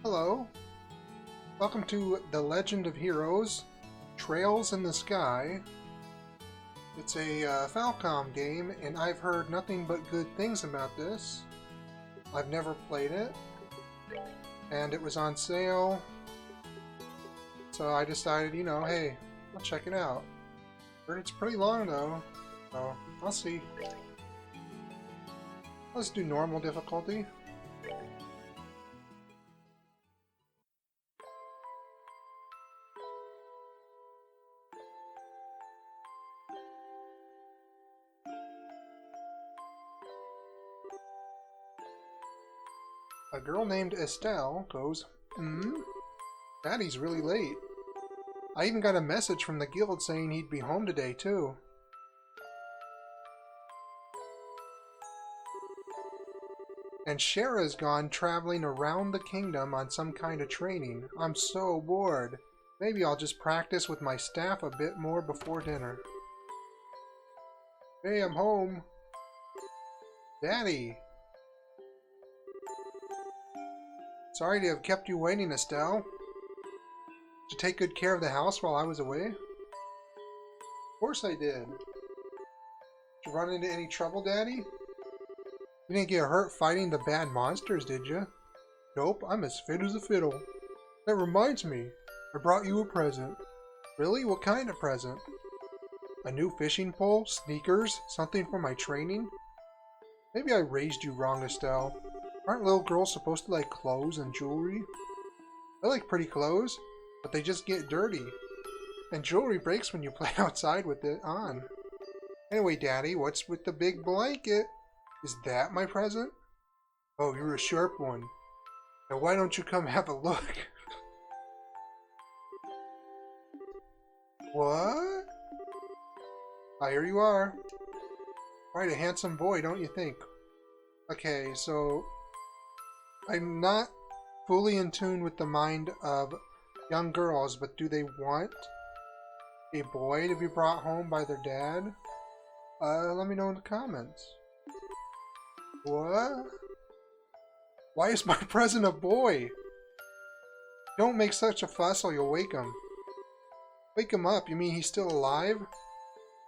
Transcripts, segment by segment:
Hello, welcome to The Legend of Heroes, Trails in the Sky. It's a Falcom game, and I've heard nothing but good things about this. I've never played it, and it was on sale, so I decided, hey, I'll check it out. Heard it's pretty long though, so I'll see. Let's do normal difficulty. A girl named Estelle goes, Daddy's really late. I even got a message from the guild saying he'd be home today, too. And Shara's gone traveling around the kingdom on some kind of training. I'm so bored. Maybe I'll just practice with my staff a bit more before dinner. Hey, I'm home. Daddy. Sorry to have kept you waiting, Estelle. Did you take good care of the house while I was away? Of course I did. Did you run into any trouble, Daddy? You didn't get hurt fighting the bad monsters, did you? Nope, I'm as fit as a fiddle. That reminds me, I brought you a present. Really? What kind of present? A new fishing pole? Sneakers? Something for my training? Maybe I raised you wrong, Estelle. Aren't little girls supposed to like clothes and jewelry? I like pretty clothes, but they just get dirty. And jewelry breaks when you play outside with it on. Anyway, Daddy, what's with the big blanket? Is that my present? Oh, you're a sharp one. Now why don't you come have a look? What? Ah, here you are. Quite a handsome boy, don't you think? Okay, so I'm not fully in tune with the mind of young girls, but do they want a boy to be brought home by their dad? Let me know in the comments. What? Why is my present a boy? Don't make such a fuss or you'll wake him. Wake him up? You mean he's still alive?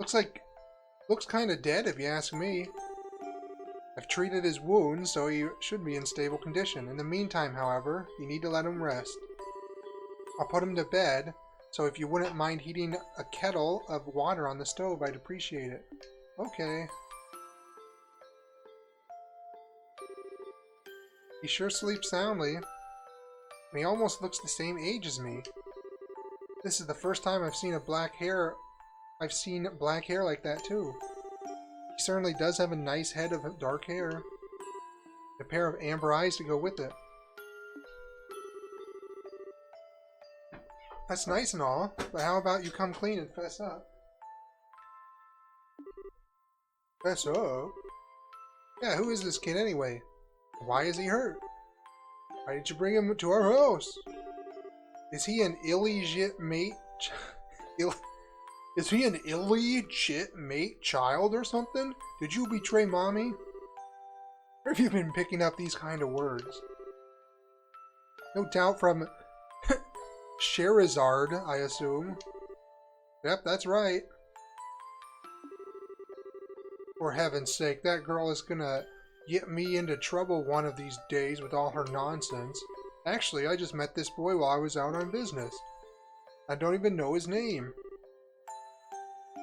Looks kinda dead if you ask me. I've treated his wounds, so he should be in stable condition. In the meantime, however, you need to let him rest. I'll put him to bed, so if you wouldn't mind heating a kettle of water on the stove, I'd appreciate it. Okay. He sure sleeps soundly. And he almost looks the same age as me. This is the first time I've seen black hair like that too. He certainly does have a nice head of dark hair. And a pair of amber eyes to go with it. That's nice and all, but how about you come clean and fess up? Fess up? Yeah, who is this kid anyway? Why is he hurt? Why did you bring him to our house? Is he an illegitimate Is he an illegitimate child or something? Did you betray mommy? Where have you been picking up these kind of words? No doubt from Charizard, I assume. Yep, that's right. For heaven's sake, that girl is gonna get me into trouble one of these days with all her nonsense. Actually, I just met this boy while I was out on business. I don't even know his name.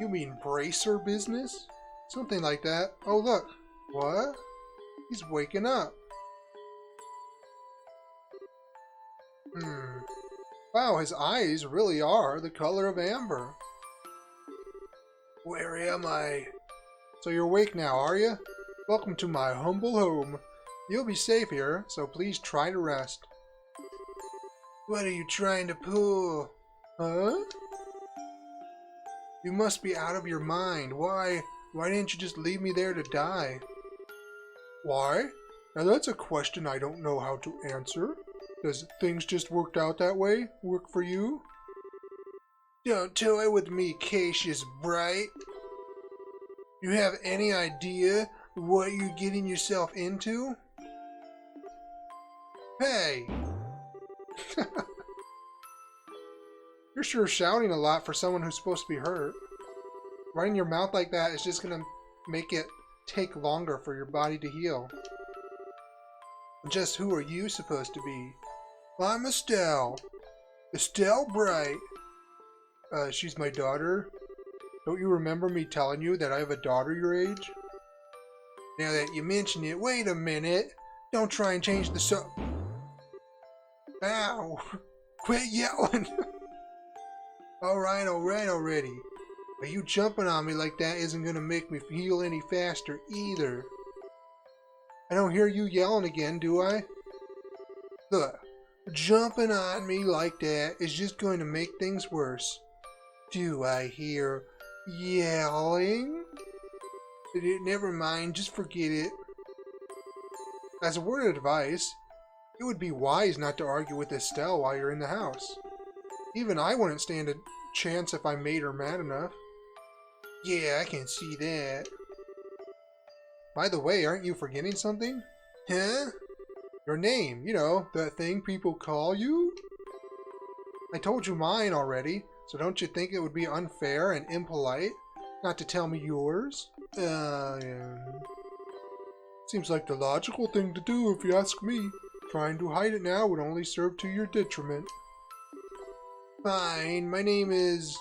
You mean bracer business? Something like that. Oh, look. What? He's waking up. Wow, his eyes really are the color of amber. Where am I? So you're awake now, are you? Welcome to my humble home. You'll be safe here, so please try to rest. What are you trying to pull? Huh? You must be out of your mind. Why didn't you just leave me there to die? Why? Now that's a question I don't know how to answer. Does things just worked out that way? Work for you? Don't toy with me, Cassius Bright. You have any idea what you're getting yourself into? Hey! You're sure shouting a lot for someone who's supposed to be hurt. Running your mouth like that is just gonna make it take longer for your body to heal. Just who are you supposed to be? I'm Estelle. Estelle Bright. She's my daughter. Don't you remember me telling you that I have a daughter your age? Now that you mention it, wait a minute. Don't try and change the Ow! Quit yelling! Alright already. But you jumping on me like that isn't gonna make me heal any faster either. I don't hear you yelling again, do I? Look, jumping on me like that is just going to make things worse. Do I hear yelling? Never mind, just forget it. As a word of advice, it would be wise not to argue with Estelle while you're in the house. Even I wouldn't stand a chance if I made her mad enough. Yeah, I can see that. By the way, aren't you forgetting something? Huh? Your name, you know, that thing people call you? I told you mine already, so don't you think it would be unfair and impolite not to tell me yours? Yeah. Seems like the logical thing to do if you ask me. Trying to hide it now would only serve to your detriment. Fine, my name is...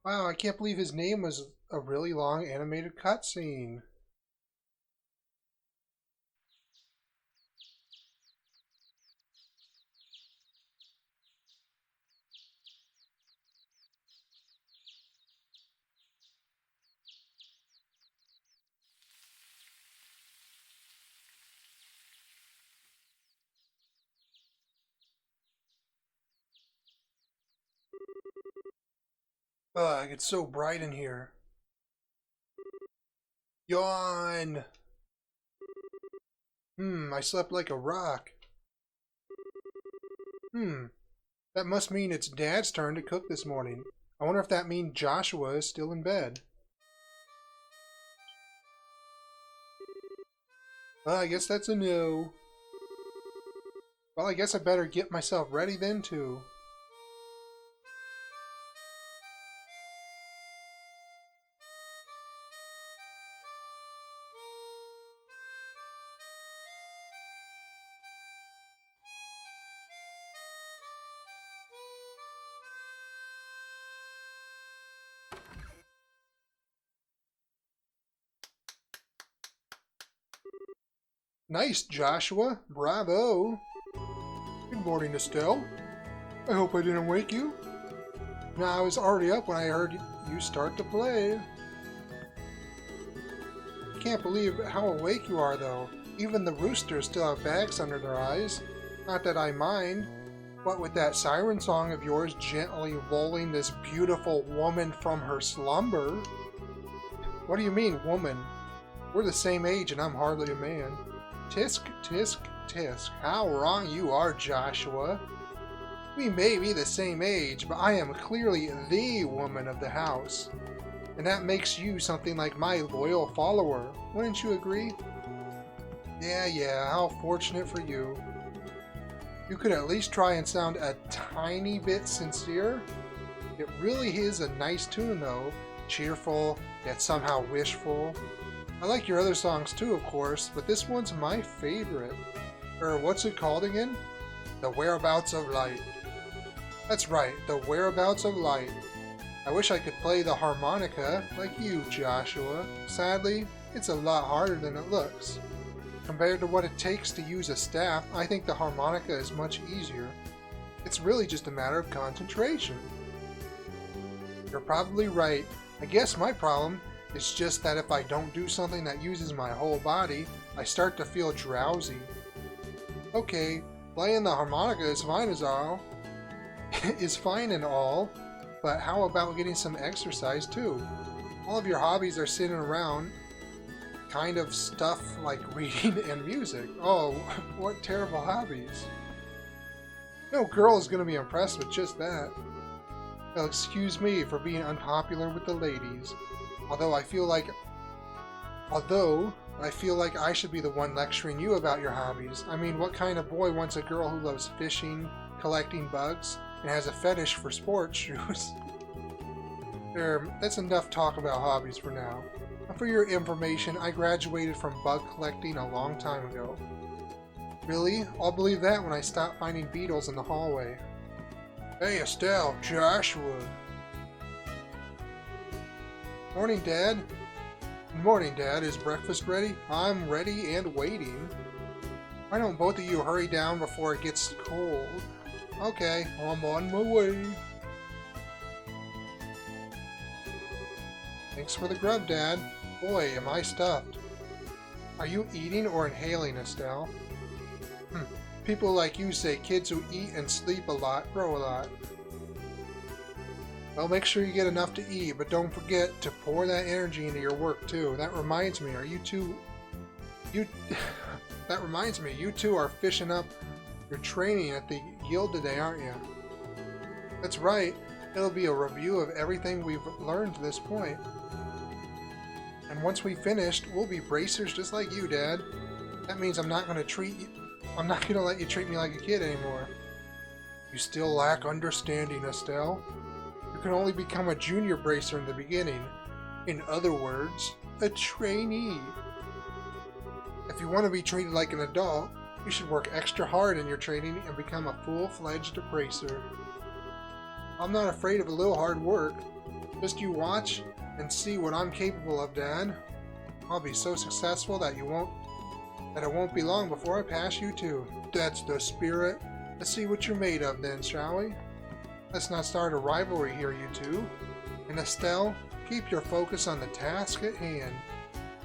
Wow, I can't believe his name was a really long animated cutscene. Ugh, it's so bright in here. Yawn! I slept like a rock. That must mean it's Dad's turn to cook this morning. I wonder if that means Joshua is still in bed. I guess that's a no. Well, I guess I better get myself ready then, too. Nice, Joshua. Bravo. Good morning, Estelle. I hope I didn't wake you. No, I was already up when I heard you start to play. I can't believe how awake you are, though. Even the roosters still have bags under their eyes. Not that I mind. What with that siren song of yours gently lulling this beautiful woman from her slumber? What do you mean, woman? We're the same age and I'm hardly a man. Tisk, tisk, tisk. How wrong you are, Joshua. We may be the same age, but I am clearly the woman of the house. And that makes you something like my loyal follower. Wouldn't you agree? Yeah, how fortunate for you. You could at least try and sound a tiny bit sincere. It really is a nice tune, though. Cheerful, yet somehow wishful. I like your other songs too, of course, but this one's my favorite. What's it called again? The Whereabouts of Light. That's right, The Whereabouts of Light. I wish I could play the harmonica like you, Joshua. Sadly, it's a lot harder than it looks. Compared to what it takes to use a staff, I think the harmonica is much easier. It's really just a matter of concentration. You're probably right. I guess my problem is just that if I don't do something that uses my whole body, I start to feel drowsy. Okay, playing the harmonica is fine and all, but how about getting some exercise too? All of your hobbies are sitting around kind of stuff like reading and music. Oh, what terrible hobbies. No girl is going to be impressed with just that. Well, excuse me for being unpopular with the ladies. Although I feel like I should be the one lecturing you about your hobbies. I mean, what kind of boy wants a girl who loves fishing, collecting bugs, and has a fetish for sports shoes? There, that's enough talk about hobbies for now. And for your information, I graduated from bug collecting a long time ago. Really? I'll believe that when I stop finding beetles in the hallway. Hey Estelle, Joshua. Morning, Dad. Morning, Dad. Is breakfast ready? I'm ready and waiting. Why don't both of you hurry down before it gets cold? Okay, I'm on my way. Thanks for the grub, Dad. Boy, am I stuffed. Are you eating or inhaling, Estelle? People like you say kids who eat and sleep a lot grow a lot. Well, make sure you get enough to eat, but don't forget to pour that energy into your work too. That reminds me, that reminds me, you two are finishing up your training at the guild today, aren't you? That's right. It'll be a review of everything we've learned to this point. And once we've finished, we'll be bracers just like you, Dad. That means I'm not going to let you treat me like a kid anymore. You still lack understanding, Estelle. You can only become a junior bracer in the beginning. In other words, a trainee. If you want to be treated like an adult, you should work extra hard in your training and become a full-fledged bracer. I'm not afraid of a little hard work. Just you watch and see what I'm capable of, Dad. I'll be so successful that it won't be long before I pass you too. That's the spirit. Let's see what you're made of then, shall we? Let's not start a rivalry here, you two. And Estelle, keep your focus on the task at hand.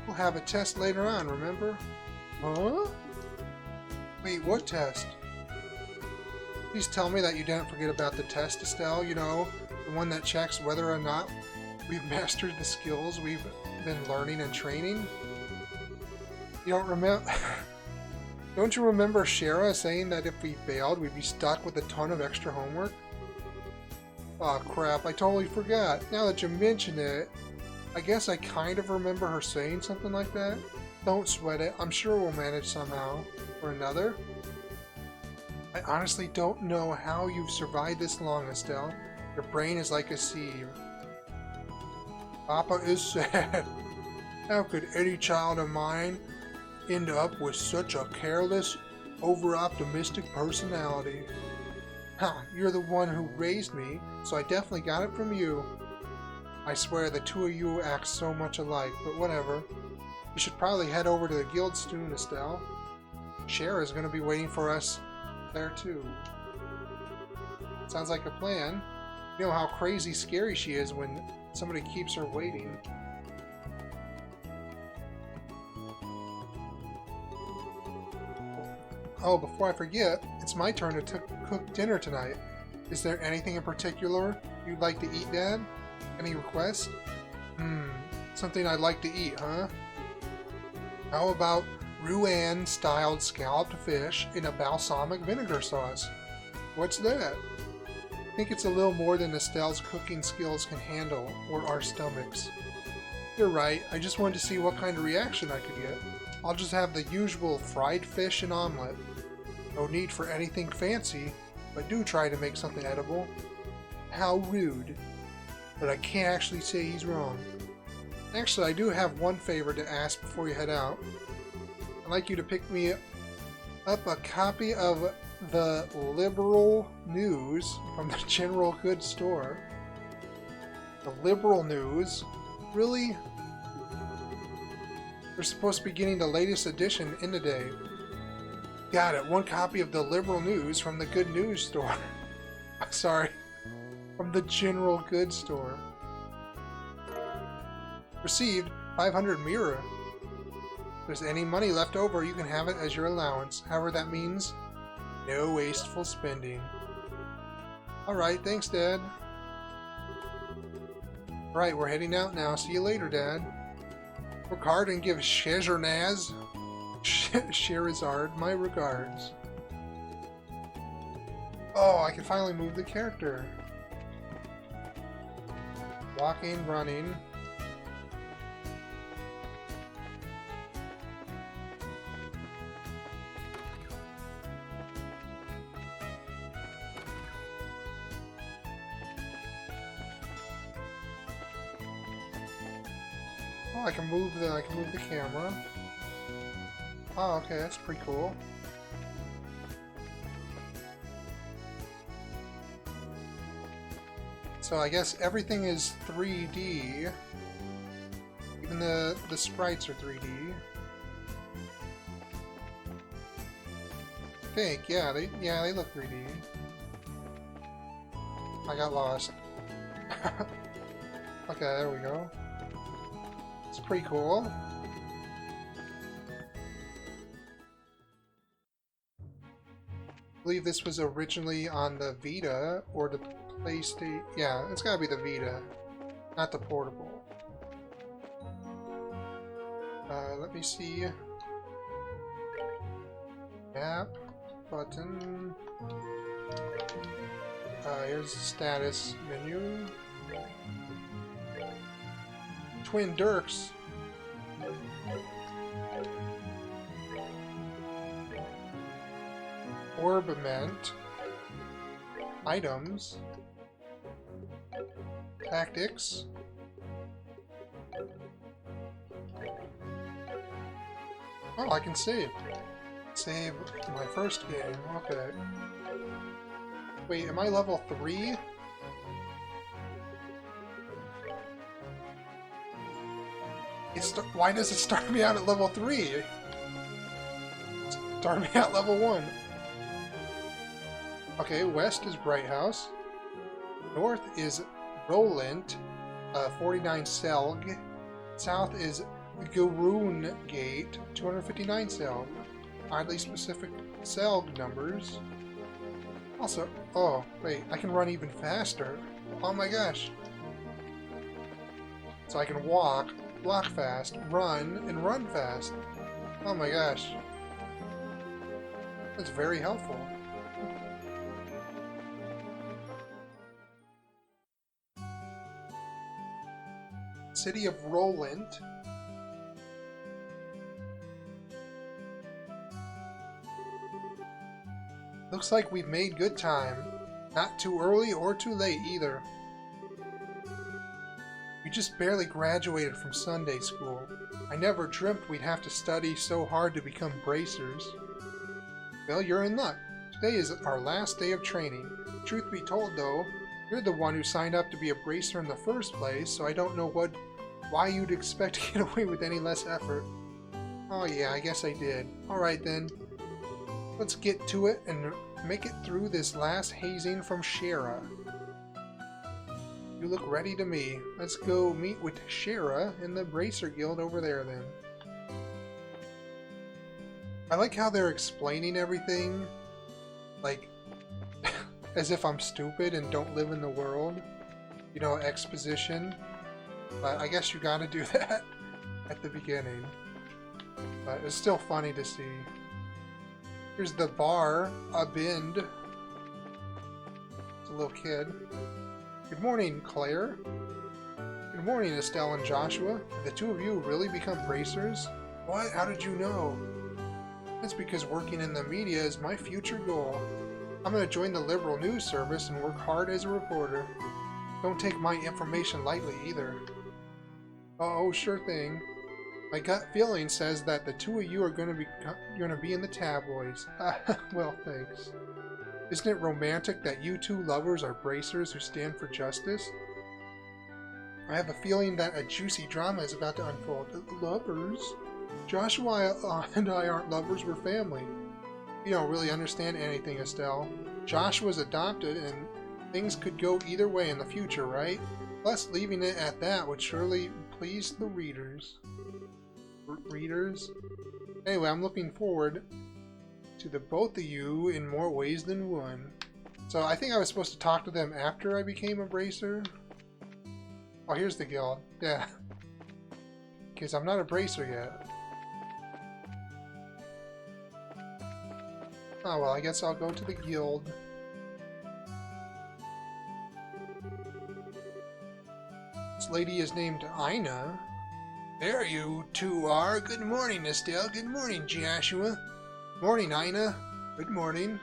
We'll have a test later on, remember? Huh? Wait, what test? Please tell me that you didn't forget about the test, Estelle, you know, The one that checks whether or not we've mastered the skills we've been learning and training? You don't remember... Don't you remember Shara saying that if we failed, we'd be stuck with a ton of extra homework? Aw, crap, I totally forgot. Now that you mention it, I guess I kind of remember her saying something like that. Don't sweat it, I'm sure we'll manage somehow or another. I honestly don't know how you've survived this long, Estelle. Your brain is like a sieve. Papa is sad. How could any child of mine end up with such a careless, over-optimistic personality? Ha, you're the one who raised me, so I definitely got it from you. I swear the two of you act so much alike, but whatever. You should probably head over to the guild soon, Estelle. Shara's gonna be waiting for us there too. Sounds like a plan. You know how crazy scary she is when somebody keeps her waiting. Oh, before I forget, it's my turn to cook dinner tonight. Is there anything in particular you'd like to eat, Dad? Any requests? Something I'd like to eat, huh? How about Rouen-styled scalloped fish in a balsamic vinegar sauce? What's that? I think it's a little more than Estelle's cooking skills can handle, or our stomachs. You're right, I just wanted to see what kind of reaction I could get. I'll just have the usual fried fish and omelet. No need for anything fancy, but do try to make something edible. How rude. But I can't actually say he's wrong. Actually, I do have one favor to ask before you head out. I'd like you to pick me up a copy of the Liberal News from the General Goods store. The Liberal News? Really? They're supposed to be getting the latest edition in today. Got it, one copy of the Liberal News from the Good News store. Sorry, from the General Goods store. Received 500 Mira. If there's any money left over, you can have it as your allowance. However that means no wasteful spending. Alright, thanks, Dad. Right, we're heading out now. See you later, Dad. Work hard and give Scheherazade my regards. Oh, I can finally move the character. Walking, running. Oh, I can move the camera. Oh, okay, that's pretty cool. So I guess everything is 3D. Even the sprites are 3D. I think, yeah, they look 3D. I got lost. Okay, there we go. It's pretty cool. I believe this was originally on the Vita or the PlayStation. Yeah, it's gotta be the Vita, not the portable. Let me see. Map button. Here's the status menu. Twin Dirks. Orbiment. Items. Tactics. Oh, I can save. Save my first game. Okay. Wait, am I level 3? Why does it start me out at level 3? Start me out level 1. Okay, west is Bright House. North is Roland, 49 Selg. South is Garoon Gate, 259 Selg. Oddly specific Selg numbers. Also, oh, wait, I can run even faster. Oh my gosh. So I can walk, block fast, run, and run fast. Oh my gosh. That's very helpful. City of Roland. Looks like we've made good time. Not too early or too late either. We just barely graduated from Sunday school. I never dreamt we'd have to study so hard to become bracers. Well, you're in luck. Today is our last day of training. Truth be told, though, you're the one who signed up to be a bracer in the first place, so I don't know why you'd expect to get away with any less effort. Oh yeah, I guess I did. Alright then. Let's get to it and make it through this last hazing from Shara. You look ready to me. Let's go meet with Shara in the Bracer Guild over there then. I like how they're explaining everything, like, as if I'm stupid and don't live in the world. You know, exposition. But I guess you gotta do that at the beginning. But it's still funny to see. Here's the bar, Abind. It's a little kid. Good morning, Claire. Good morning, Estelle and Joshua. Have the two of you really become bracers? What? How did you know? That's because working in the media is my future goal. I'm going to join the Liberal News Service and work hard as a reporter. Don't take my information lightly either. Oh, sure thing. My gut feeling says that the two of you are going to be in the tabloids. Well, thanks. Isn't it romantic that you two lovers are bracers who stand for justice? I have a feeling that a juicy drama is about to unfold. Lovers? Joshua and I aren't lovers, we're family. You don't really understand anything, Estelle. Joshua's adopted and things could go either way in the future, right? Plus, leaving it at that would surely please the readers. Anyway, I'm looking forward to the both of you in more ways than one. So I think I was supposed to talk to them after I became a bracer. Oh, here's the guild. Yeah. Because I'm not a bracer yet. Oh well, I guess I'll go to the guild. This lady is named Ina. There you two are. Good morning, Estelle. Good morning, Joshua. Morning, Ina. Good morning.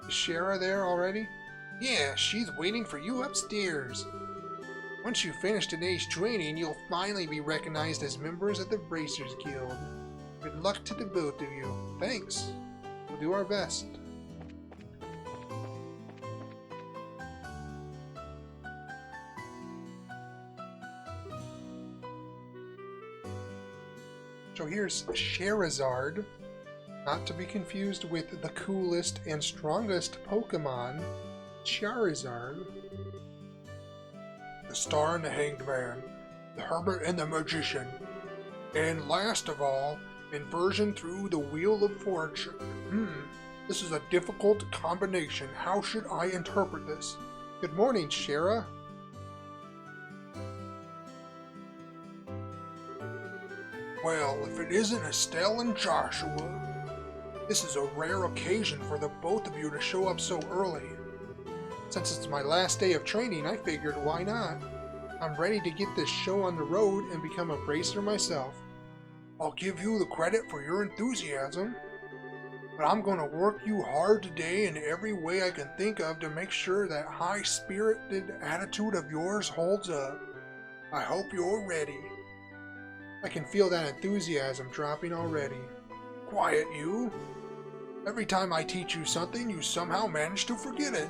Is Shara there already? Yeah, she's waiting for you upstairs. Once you finish today's training, you'll finally be recognized as members of the Bracers Guild. Good luck to the both of you. Thanks. We'll do our best. So here's Charizard, not to be confused with the coolest and strongest Pokemon, Charizard. The Star and the Hanged Man, the Hermit and the Magician, and last of all, Inversion through the Wheel of Fortune. This is a difficult combination. How should I interpret this? Good morning, Shara. Well, if it isn't Estelle and Joshua, this is a rare occasion for the both of you to show up so early. Since it's my last day of training, I figured why not? I'm ready to get this show on the road and become a bracer myself. I'll give you the credit for your enthusiasm, but I'm going to work you hard today in every way I can think of to make sure that high-spirited attitude of yours holds up. I hope you're ready. I can feel that enthusiasm dropping already. Quiet, you. Every time I teach you something, you somehow manage to forget it.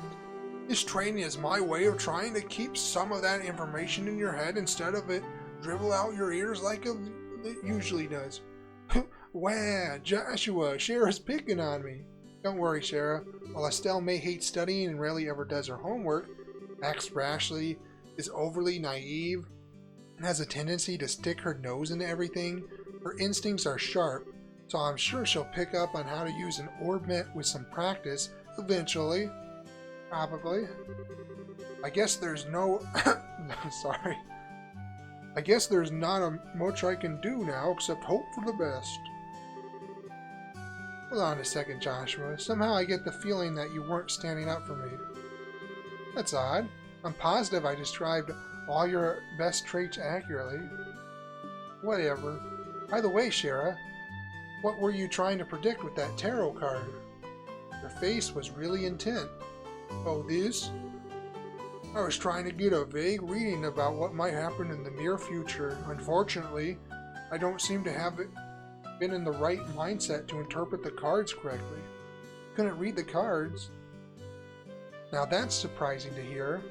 This training is my way of trying to keep some of that information in your head instead of it dribble out your ears like it usually does. Wow, Joshua, Shara's picking on me. Don't worry, Shara. While Estelle may hate studying and rarely ever does her homework, acts rashly, is overly naive, and has a tendency to stick her nose into everything, her instincts are sharp, so I'm sure she'll pick up on how to use an orb met with some practice eventually. Probably. I guess there's no... Sorry. I guess there's not much I can do now except hope for the best. Hold on a second, Joshua. Somehow I get the feeling that you weren't standing up for me. That's odd. I'm positive I described all your best traits accurately. Whatever. By the way, Shara, what were you trying to predict with that tarot card? Your face was really intent. Oh, this? I was trying to get a vague reading about what might happen in the near future. Unfortunately, I don't seem to have been in the right mindset to interpret the cards correctly. Couldn't read the cards. Now that's surprising to hear.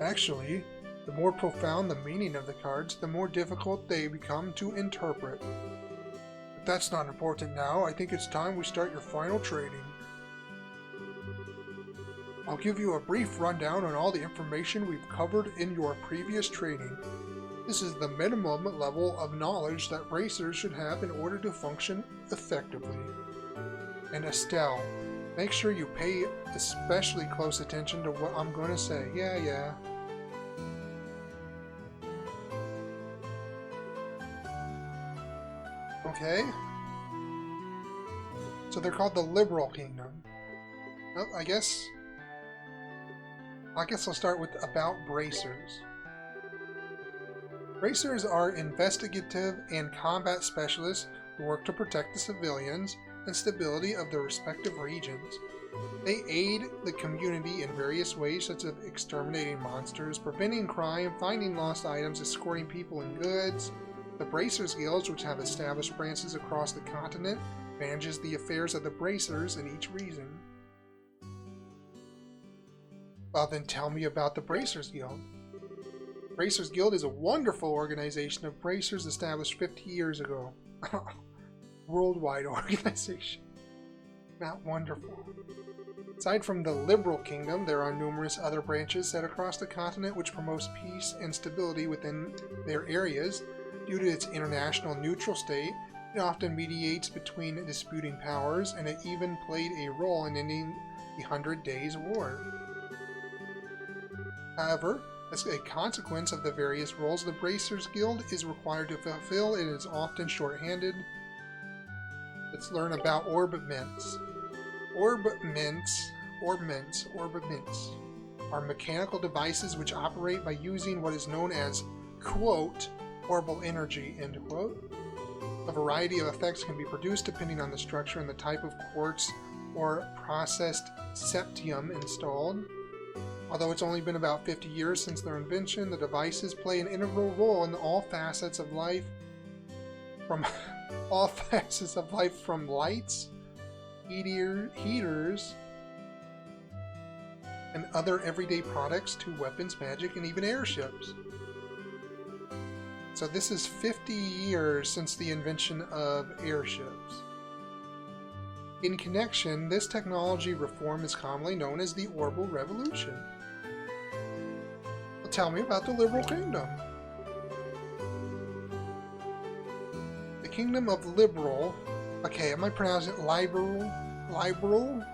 Actually, the more profound the meaning of the cards, the more difficult they become to interpret. But that's not important now. I think it's time we start your final trading. I'll give you a brief rundown on all the information we've covered in your previous training. This is the minimum level of knowledge that bracers should have in order to function effectively. And Estelle, make sure you pay especially close attention to what I'm going to say. Yeah. Okay. So they're called the Liberal Kingdom. Well, I guess I'll start with about bracers. Bracers are investigative and combat specialists who work to protect the civilians and stability of their respective regions. They aid the community in various ways, such as exterminating monsters, preventing crime, finding lost items, escorting people and goods. The Bracers Guilds, which have established branches across the continent, manages the affairs of the bracers in each region. Well, then tell me about the Bracers Guild. Bracers Guild is a wonderful organization of bracers established 50 years ago. Worldwide organization. Not wonderful. Aside from the Liberal Kingdom, there are numerous other branches set across the continent which promotes peace and stability within their areas. Due to its international neutral state, it often mediates between disputing powers, and it even played a role in ending the 100 Days War. However, as a consequence of the various roles the Bracers Guild is required to fulfill, it is often short-handed. Let's learn about orb mints. Orb mints are mechanical devices which operate by using what is known as, quote, orbal energy, end quote. A variety of effects can be produced depending on the structure and the type of quartz or processed septium installed. Although it's only been about 50 years since their invention, the devices play an integral role in all facets of life, from lights, heaters, and other everyday products to weapons, magic, and even airships. So this is 50 years since the invention of airships. In connection, this technology reform is commonly known as the Orbal Revolution. Well, tell me about the Liberal Kingdom. The Kingdom of Liberal. Okay, am I pronouncing it liberal? Liberal?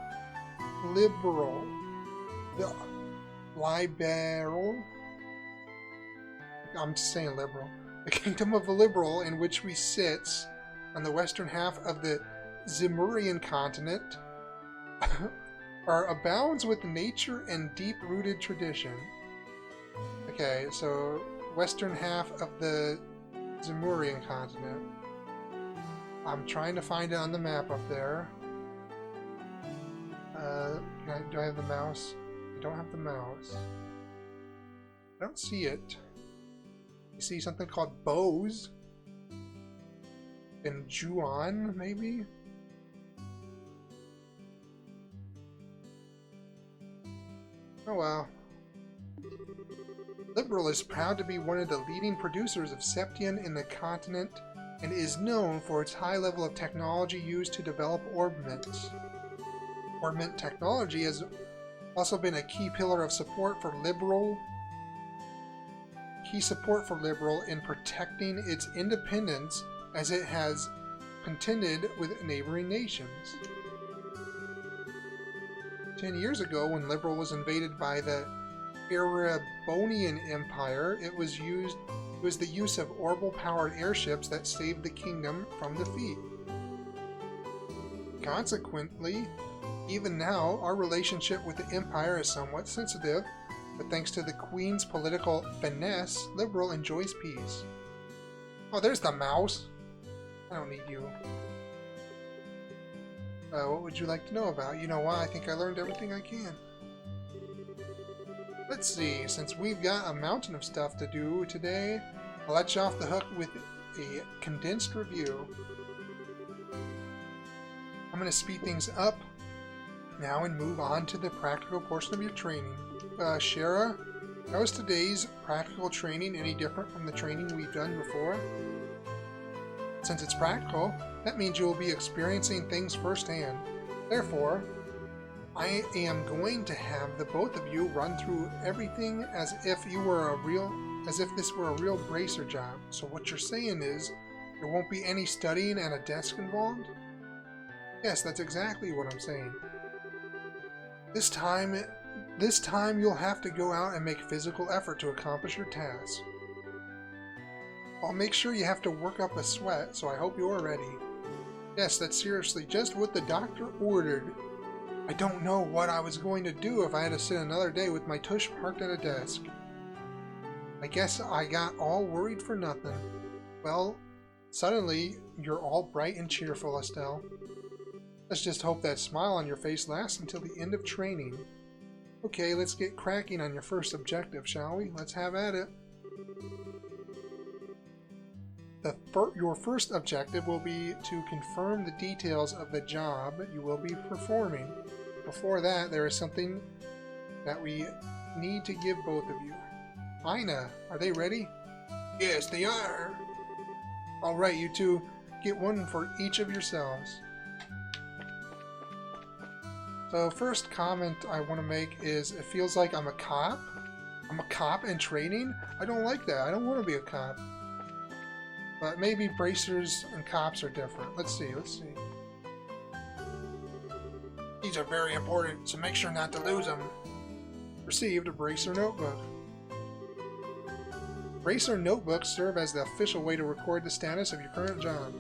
Liberal. Liberal? I'm just saying liberal. The Kingdom of Liberal, in which we sit on the western half of the Zemurian continent, abounds with nature and deep-rooted tradition. Okay, so western half of the Zemurian continent. I'm trying to find it on the map up there. Do I have the mouse? I don't have the mouse. I don't see it. You see something called Bose? In Juan, maybe? Oh well. Liberal is proud to be one of the leading producers of Septian in the continent and is known for its high level of technology used to develop orb mints. Orb mint technology has also been a key pillar of support for Liberal in protecting its independence as it has contended with neighboring nations. 10 years ago, when Liberl was invaded by the Erebonian Empire, it was the use of orbital-powered airships that saved the kingdom from defeat. Consequently, even now, our relationship with the Empire is somewhat sensitive, but thanks to the Queen's political finesse, Liberl enjoys peace. Oh, there's the mouse! I don't need you. What would you like to know about? You know why? I think I learned everything I can. Let's see, since we've got a mountain of stuff to do today, I'll let you off the hook with a condensed review. I'm going to speed things up now and move on to the practical portion of your training. Shara, how is today's practical training any different from the training we've done before? Since it's practical, that means you will be experiencing things firsthand. Therefore, I am going to have the both of you run through everything as if this were a real bracer job. So what you're saying is, there won't be any studying and a desk involved? Yes, that's exactly what I'm saying. This time you'll have to go out and make physical effort to accomplish your task. I'll make sure you have to work up a sweat, so I hope you're ready. Yes, that's seriously just what the doctor ordered. I don't know what I was going to do if I had to sit another day with my tush parked at a desk. I guess I got all worried for nothing. Well, suddenly, you're all bright and cheerful, Estelle. Let's just hope that smile on your face lasts until the end of training. Okay, let's get cracking on your first objective, shall we? Let's have at it. Your first objective will be to confirm the details of the job you will be performing. Before that, there is something that we need to give both of you. Ina, are they ready? Yes, they are. Alright, you two, get one for each of yourselves. So first comment I want to make is, it feels like I'm a cop. I'm a cop in training? I don't like that. I don't want to be a cop. But maybe bracers and cops are different. Let's see. These are very important, so make sure not to lose them. Received a bracer notebook. Bracer notebooks serve as the official way to record the status of your current job.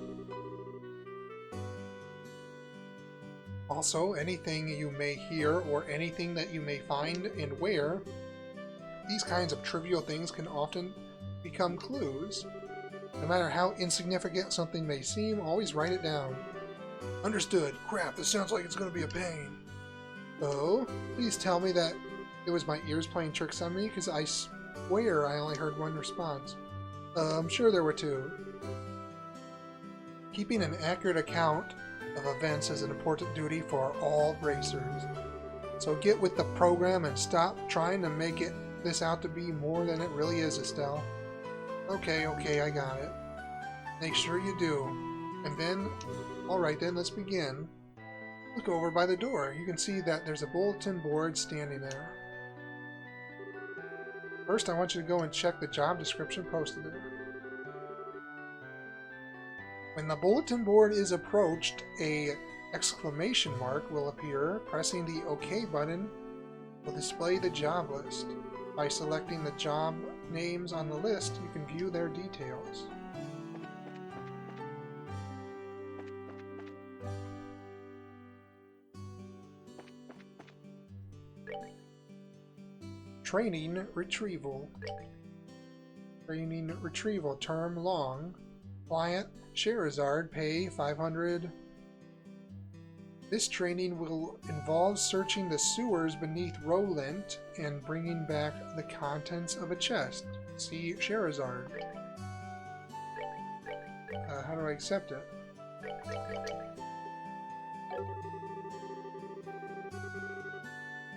Also, anything you may hear or anything that you may find and wear, these kinds of trivial things can often become clues. No matter how insignificant something may seem, always write it down. Understood. Crap, this sounds like it's going to be a pain. Oh? Please tell me that it was my ears playing tricks on me, because I swear I only heard one response. I'm sure there were two. Keeping an accurate account of events is an important duty for all bracers. So get with the program and stop trying to make this out to be more than it really is, Estelle. Okay, I got it. Make sure you do. And then, alright then, let's begin. Look over by the door. You can see that there's a bulletin board standing there. First, I want you to go and check the job description posted there. When the bulletin board is approached, a exclamation mark will appear. Pressing the OK button will display the job list. By selecting the job names on the list, you can view their details. Training retrieval. Training retrieval. Term long. Client Sherazard. Pay 500. This training will involve searching the sewers beneath Rolent and bringing back the contents of a chest. See Sherazard. How do I accept it?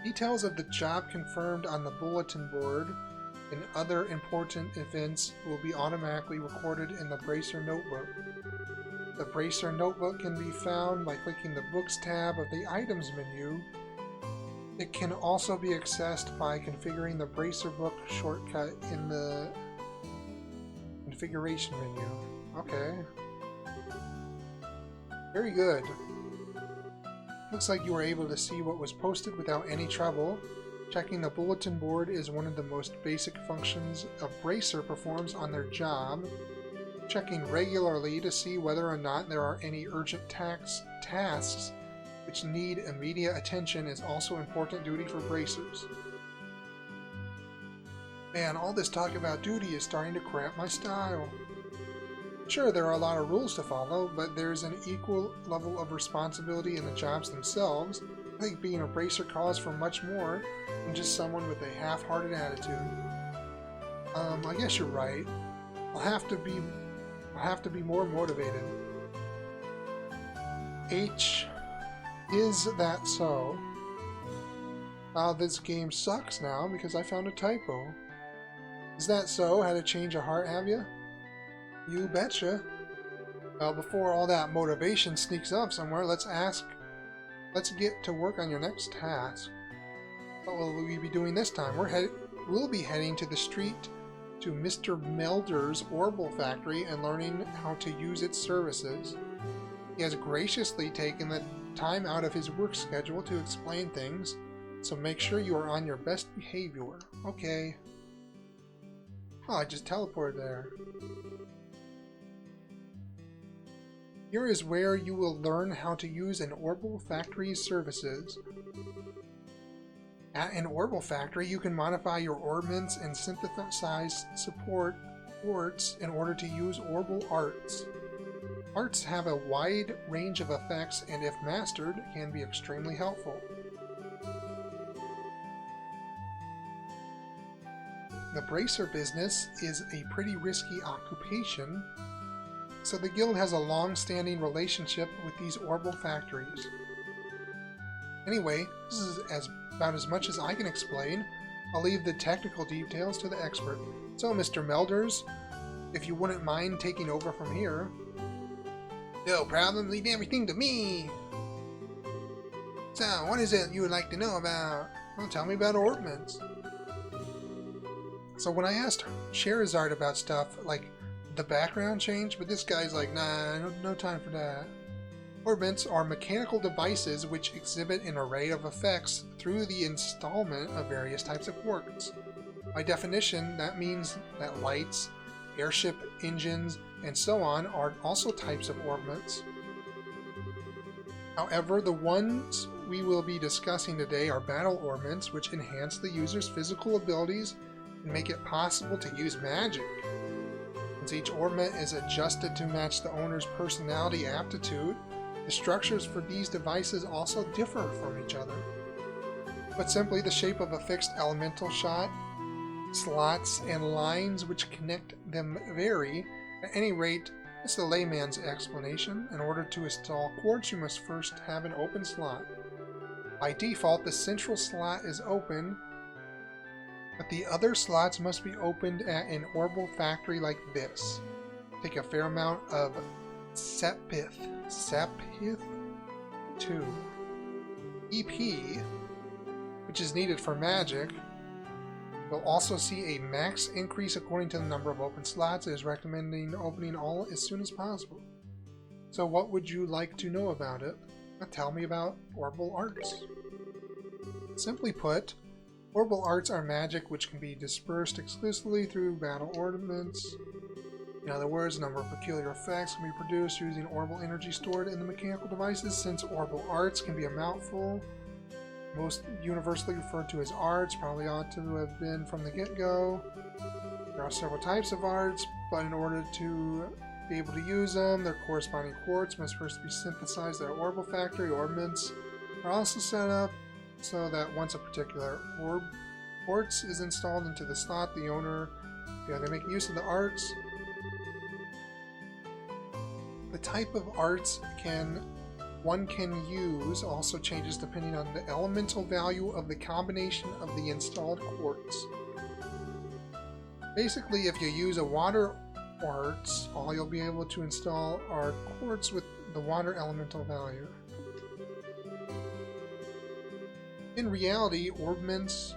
Details of the job confirmed on the bulletin board and other important events will be automatically recorded in the Bracer Notebook. The Bracer Notebook can be found by clicking the Books tab of the Items menu. It can also be accessed by configuring the Bracer Book shortcut in the Configuration menu. Okay. Very good. Looks like you were able to see what was posted without any trouble. Checking the bulletin board is one of the most basic functions a bracer performs on their job. Checking regularly to see whether or not there are any urgent tasks which need immediate attention is also important duty for bracers. Man, all this talk about duty is starting to cramp my style. Sure, there are a lot of rules to follow, but there's an equal level of responsibility in the jobs themselves. I think being a bracer calls for much more than just someone with a half-hearted attitude. I guess you're right. I'll have to be more motivated. H, is that so? This game sucks now because I found a typo. Is that so? Had a change of heart, have you? You betcha. Well, before all that motivation sneaks up somewhere, let's get to work on your next task. What will we be doing this time? We'll be heading to the street to Mr. Melder's Orbital Factory and learning how to use its services. He has graciously taken the time out of his work schedule to explain things, so make sure you are on your best behavior. Okay. Oh, I just teleported there. Here is where you will learn how to use an Orbital Factory's services. At an Orbital Factory, you can modify your orbments and synthesize support ports in order to use Orbital Arts. Arts have a wide range of effects and, if mastered, can be extremely helpful. The bracer business is a pretty risky occupation, so the guild has a long-standing relationship with these Orbital Factories. Anyway, this is about as much as I can explain. I'll leave the technical details to the expert. So, Mr. Melders, if you wouldn't mind taking over from here. No problem, leave everything to me! So, what is it you would like to know about? Well, tell me about orbments. So when I asked Sherazard about stuff like the background change, but this guy's like, nah, no time for that. Orbments are mechanical devices which exhibit an array of effects through the installment of various types of quartz. By definition, that means that lights, airship engines, and so on are also types of orbments. However, the ones we will be discussing today are battle orbments, which enhance the user's physical abilities and make it possible to use magic. Since each orbment is adjusted to match the owner's personality aptitude, the structures for these devices also differ from each other. But simply, the shape of a fixed elemental shot, slots, and lines which connect them vary. At any rate, it's the layman's explanation. In order to install quartz, you must first have an open slot. By default, the central slot is open, but the other slots must be opened at an Orbital Factory like this. Take a fair amount of Sepith 2 EP, which is needed for magic. You'll also see a max increase according to the number of open slots. It is recommending opening all as soon as possible. So what would you like to know about it? Tell me about Orbital Arts. Simply put, Orbital Arts are magic which can be dispersed exclusively through battle ornaments. In other words, a number of peculiar effects can be produced using orbital energy stored in the mechanical devices. Since Orbital Arts can be a mouthful, most universally referred to as arts, probably ought to have been from the get-go. There are several types of arts, but in order to be able to use them, their corresponding quartz must first be synthesized at an Orbital Factory. Orbments are also set up so that once a particular quartz is installed into the slot, the owner can either make use of the arts. The type of arts one can use also changes depending on the elemental value of the combination of the installed quartz. Basically, if you use a water arts, all you'll be able to install are quartz with the water elemental value. In reality, orbments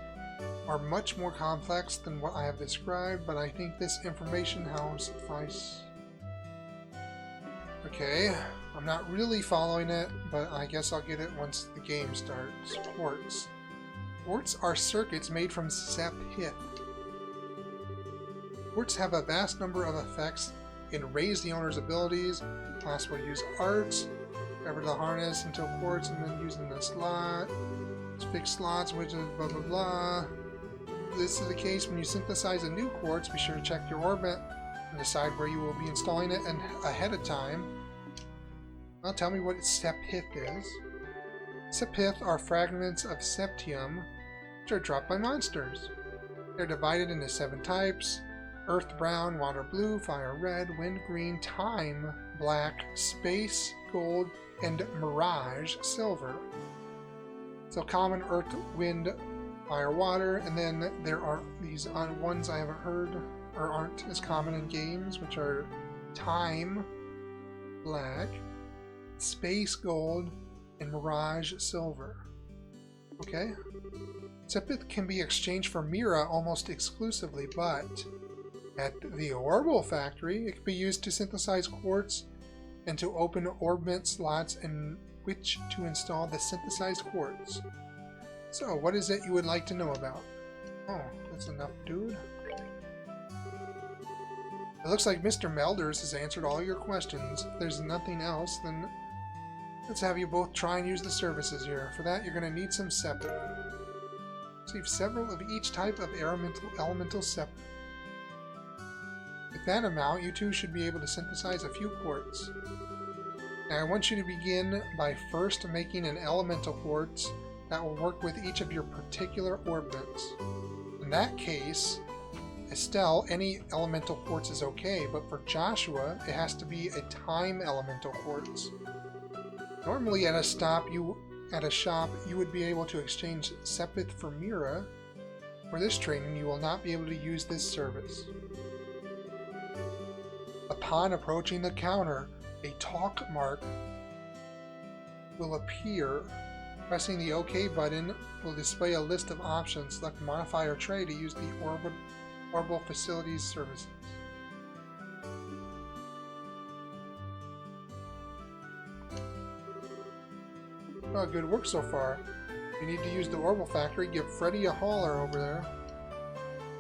are much more complex than what I have described, but I think this information will suffice. Okay, I'm not really following it, but I guess I'll get it once the game starts. Quartz. Quartz are circuits made from Sepith. Quartz have a vast number of effects and raise the owner's abilities. Possible to use arts, cover the harness until quartz, and then using the slot. Fixed slots, which is blah blah blah. This is the case when you synthesize a new quartz. Be sure to check your orbit and decide where you will be installing it and ahead of time. Well, tell me what Sepith is. Sepith are fragments of septium which are dropped by monsters. They're divided into 7 types: earth brown, water blue, fire red, wind green, time black, space gold, and mirage silver. So common, earth, wind, fire, water, and then there are these ones I haven't heard or aren't as common in games, which are time black, space gold, and mirage silver. Okay? Sepith can be exchanged for Mira almost exclusively, but at the Orbital Factory, it can be used to synthesize quartz and to open orbit slots in which to install the synthesized quartz. So, what is it you would like to know about? Oh, that's enough, dude. It looks like Mr. Melders has answered all your questions. If there's nothing else, then let's have you both try and use the services here. For that, you're going to need some Sepith. Receive several of each type of elemental Sepith. With that amount, you two should be able to synthesize a few quartz. Now, I want you to begin by first making an elemental quartz that will work with each of your particular orbits. In that case, Estelle, any elemental quartz is okay, but for Joshua, it has to be a time elemental quartz. Normally at a shop, you would be able to exchange Sepith for Mira. For this training, you will not be able to use this service. Upon approaching the counter, a talk mark will appear. Pressing the OK button will display a list of options. Select Modify or Trade to use the Orbital Facilities services. Oh, good work so far. If you need to use the Orbital Factory, give Freddy a holler over there.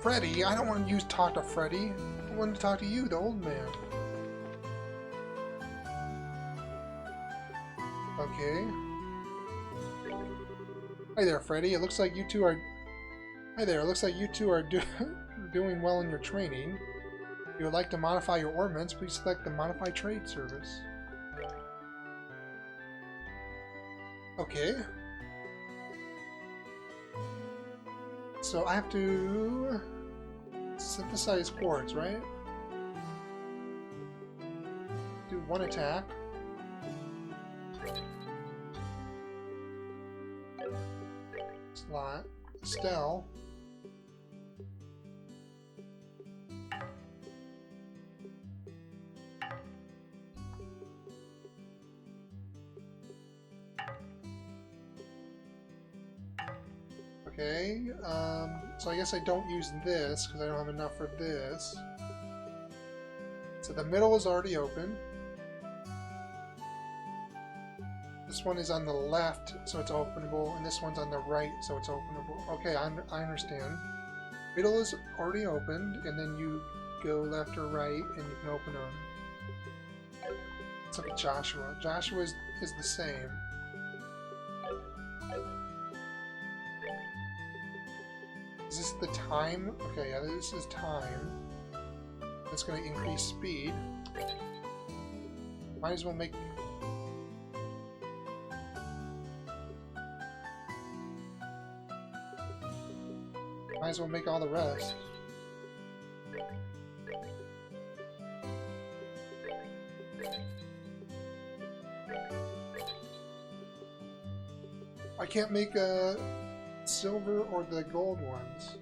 Freddy? I don't want to talk to Freddy. I want to talk to you, the old man. Okay. Hi there, Freddy. It looks like you two are... Hi there. It looks like you two are doing well in your training. If you would like to modify your ornaments, please select the Modify Trade service. Okay. So I have to synthesize quartz, right? Do one attack. Slot. Estelle. Okay, so I guess I don't use this because I don't have enough for this. So the middle is already open. This one is on the left, so it's openable, and this one's on the right, so it's openable. Okay, I understand. Middle is already opened, and then you go left or right, and you can open them. Let's look at Joshua. Joshua is the same. Is this the time? Okay, yeah, this is time. That's going to increase speed. Might as well make... Might as well make all the rest. I can't make a silver or the gold ones.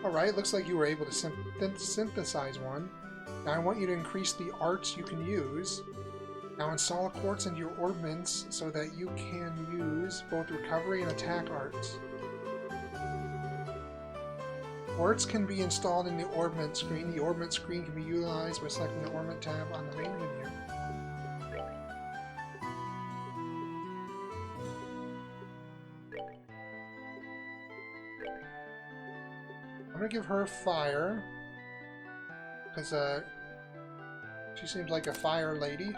Alright, looks like you were able to synthesize one. Now I want you to increase the arts you can use. Now install a quartz into your ordnance so that you can use both recovery and attack arts. Quartz can be installed in the orbment screen. The orbment screen can be utilized by selecting the orbment tab on the main menu. I'm gonna give her fire, because she seems like a fire lady,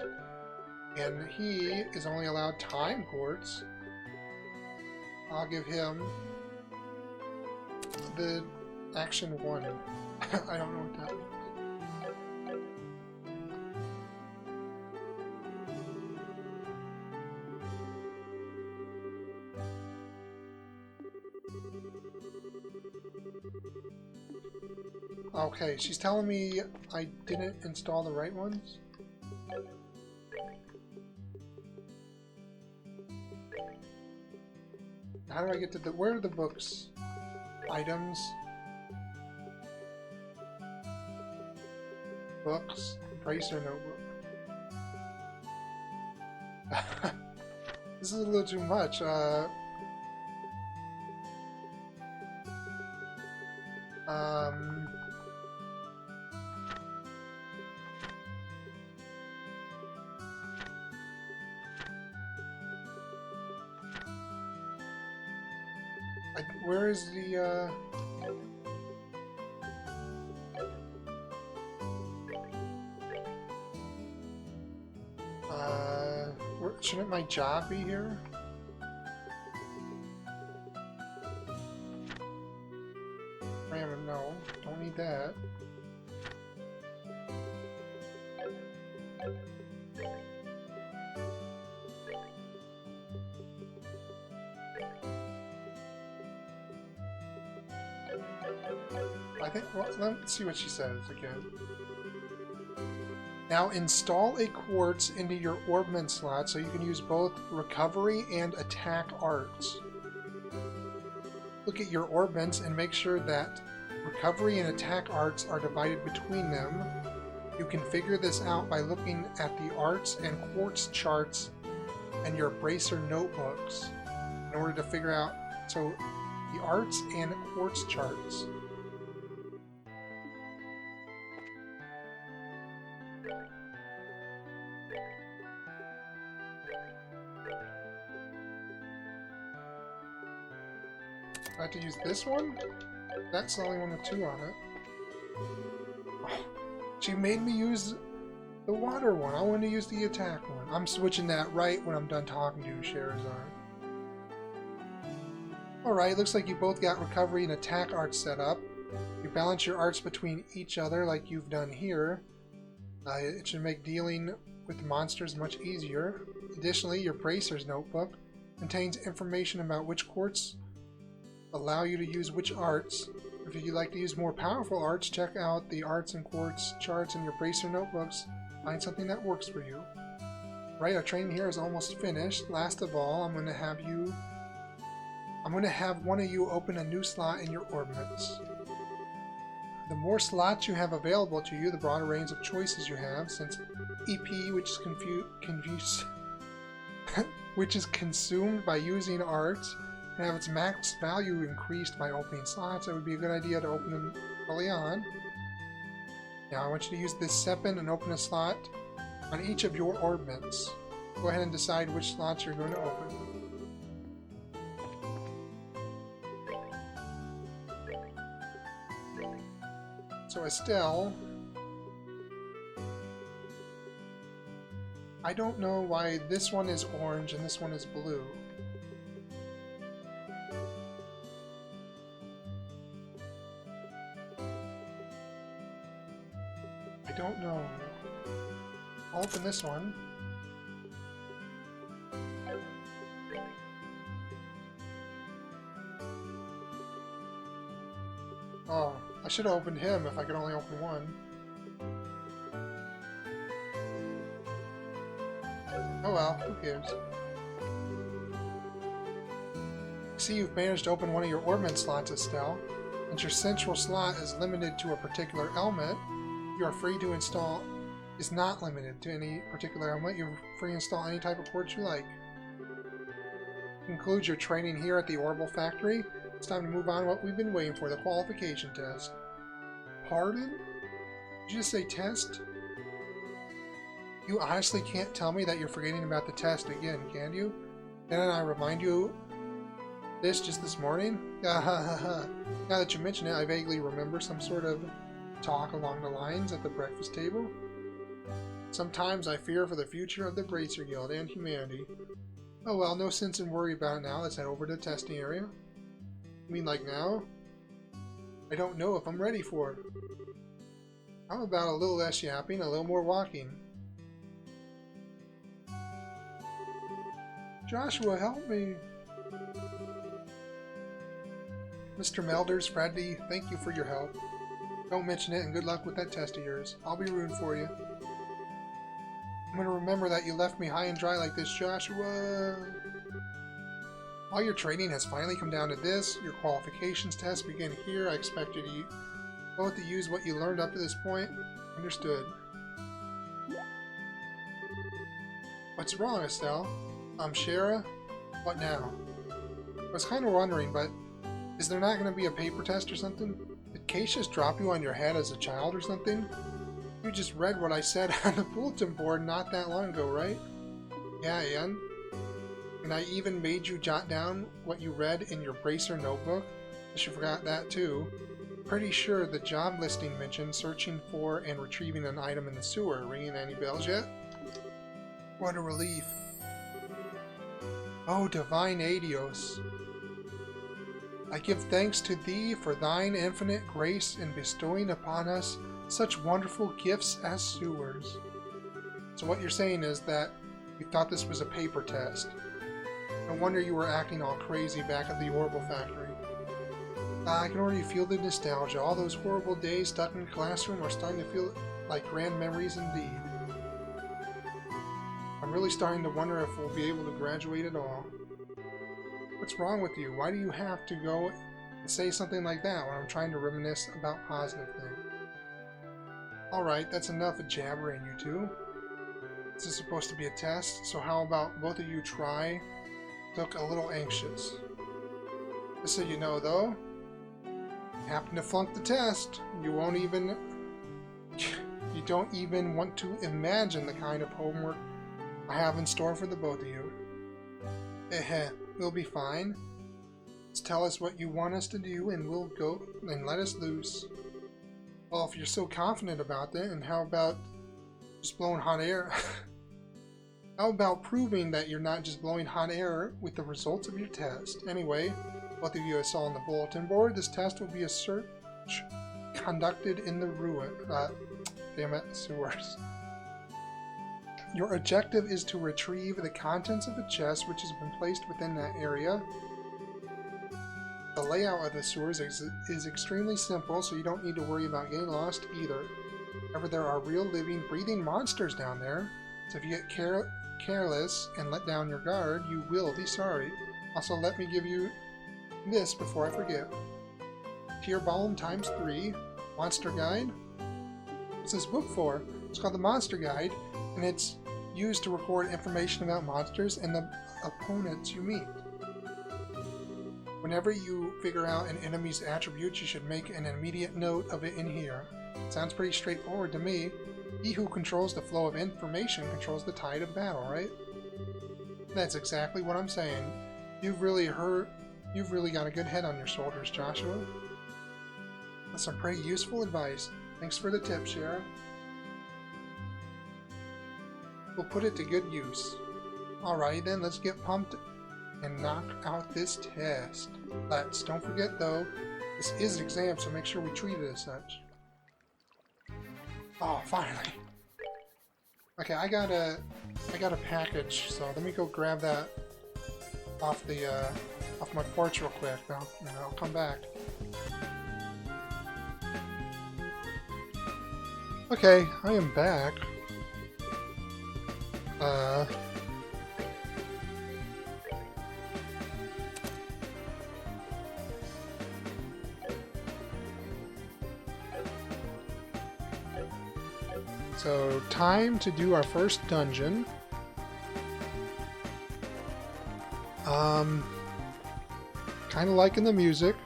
and he is only allowed time quartz. I'll give him the action 1. I don't know what that means. Okay, she's telling me I didn't install the right ones. How do I get to the... Where are the books? Items. Books. Bracer notebook. This is a little too much. Where is the, shouldn't my job be here? Random, no, don't need that. I think, well, let's see what she says again. Now install a quartz into your orbment slot so you can use both recovery and attack arts. Look at your orbments and make sure that recovery and attack arts are divided between them. You can figure this out by looking at the arts and quartz charts and your bracer notebooks in order to figure out, so the arts and quartz charts. I have to use this one? That's the only one with 2 on it. Oh, she made me use the water one. I want to use the attack one. I'm switching that right when I'm done talking to Charizard. Alright, looks like you both got recovery and attack arts set up. You balance your arts between each other like you've done here. It should make dealing with monsters much easier. Additionally, your Bracer's notebook contains information about which quartz allow you to use which arts. If you'd like to use more powerful arts, check out the arts and quartz charts in your Bracer notebooks. Find something that works for you. Right, our training here is almost finished. Last of all, I'm going to have one of you open a new slot in your orbments. The more slots you have available to you, the broader range of choices you have, since EP, which is which is consumed by using arts, and have its max value increased by opening slots, it would be a good idea to open them early on. Now I want you to use this SEPN and open a slot on each of your orbments. Go ahead and decide which slots you're going to open. So Estelle, I don't know why this one is orange and this one is blue. I don't know. I'll open this one. Oh, I should have opened him if I could only open one. Oh well, who cares? See, you've managed to open one of your orbment slots, Estelle. Since your central slot is limited to a particular element, you are free to install is not limited to any particular element. You're free to install any type of quartz you like. Concludes your training here at the Orbital Factory. It's time to move on to what we've been waiting for, the qualification test. Pardon? Did you just say test? You honestly can't tell me that you're forgetting about the test again, can you? Didn't I remind you this just this morning? Now that you mention it, I vaguely remember some sort of talk along the lines at the breakfast table. Sometimes I fear for the future of the Bracer Guild and humanity. Oh well, no sense in worry about it now. Let's head over to the testing area. You mean like now? I don't know if I'm ready for it. How about a little less yapping, a little more walking? Joshua, help me! Mr. Melders, Freddy, thank you for your help. Don't mention it and good luck with that test of yours. I'll be rooting for you. I'm gonna remember that you left me high and dry like this, Joshua. All your training has finally come down to this. Your qualifications test begin here. I expected you both to use what you learned up to this point. Understood. What's wrong, Estelle? Shara? What now? I was kind of wondering, but is there not going to be a paper test or something? Did Cassius drop you on your head as a child or something? You just read what I said on the bulletin board not that long ago, right? Yeah, Ian. And I even made you jot down what you read in your Bracer notebook. But you forgot that too. Pretty sure the job listing mentioned searching for and retrieving an item in the sewer. Ringing any bells yet? What a relief. Oh, divine Adios. I give thanks to thee for thine infinite grace in bestowing upon us such wonderful gifts as sewers. So what you're saying is that you thought this was a paper test. No wonder you were acting all crazy back at the Orbital Factory. I can already feel the nostalgia. All those horrible days stuck in the classroom are starting to feel like grand memories indeed. I'm really starting to wonder if we'll be able to graduate at all. What's wrong with you? Why do you have to go and say something like that when I'm trying to reminisce about positive things? Alright, that's enough of jabbering, you two. This is supposed to be a test, so how about both of you try? Look a little anxious. Just so you know, though, you happen to flunk the test. You don't even want to imagine the kind of homework I have in store for the both of you. We'll be fine. Just tell us what you want us to do and we'll go and let us loose. Well, if you're so confident about that, and how about just blowing hot air? How about proving that you're not just blowing hot air with the results of your test? Anyway, both of you I saw on the bulletin board, this test will be a search conducted in the sewers. Your objective is to retrieve the contents of a chest which has been placed within that area. The layout of the sewers is extremely simple, so you don't need to worry about getting lost either. However, there are real living, breathing monsters down there, so if you get careless and let down your guard, you will be sorry. Also, let me give you this before I forget. Tier Balm ×3, Monster Guide. What's this book for? It's called the Monster Guide, and it's used to record information about monsters and the opponents you meet. Whenever you figure out an enemy's attributes, you should make an immediate note of it in here. Sounds pretty straightforward to me. He who controls the flow of information controls the tide of battle, right? That's exactly what I'm saying. You've really got a good head on your shoulders, Joshua. That's some pretty useful advice. Thanks for the tip, Shara. We'll put it to good use. Alrighty then, let's get pumped and knock out this test. Let's. Don't forget though, this is an exam, so make sure we treat it as such. Oh, finally. Okay, I got a package, so let me go grab that off my porch real quick. Now, I'll come back. Okay, I am back. So, time to do our first dungeon. Kind of liking the music.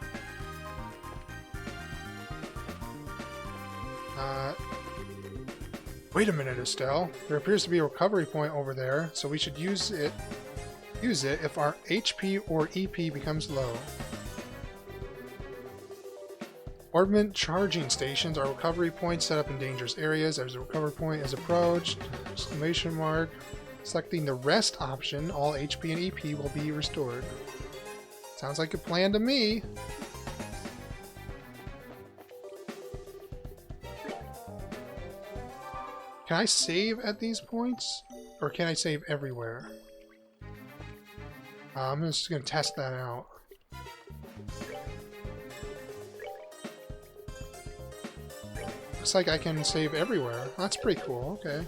Wait a minute, Estelle. There appears to be a recovery point over there, so we should use it if our HP or EP becomes low. Orbment charging stations are recovery points set up in dangerous areas. As a recovery point is approached, exclamation mark. Selecting the rest option, all HP and EP will be restored. Sounds like a plan to me. Can I save at these points? Or can I save everywhere? I'm just going to test that out. Looks like I can save everywhere. That's pretty cool, okay.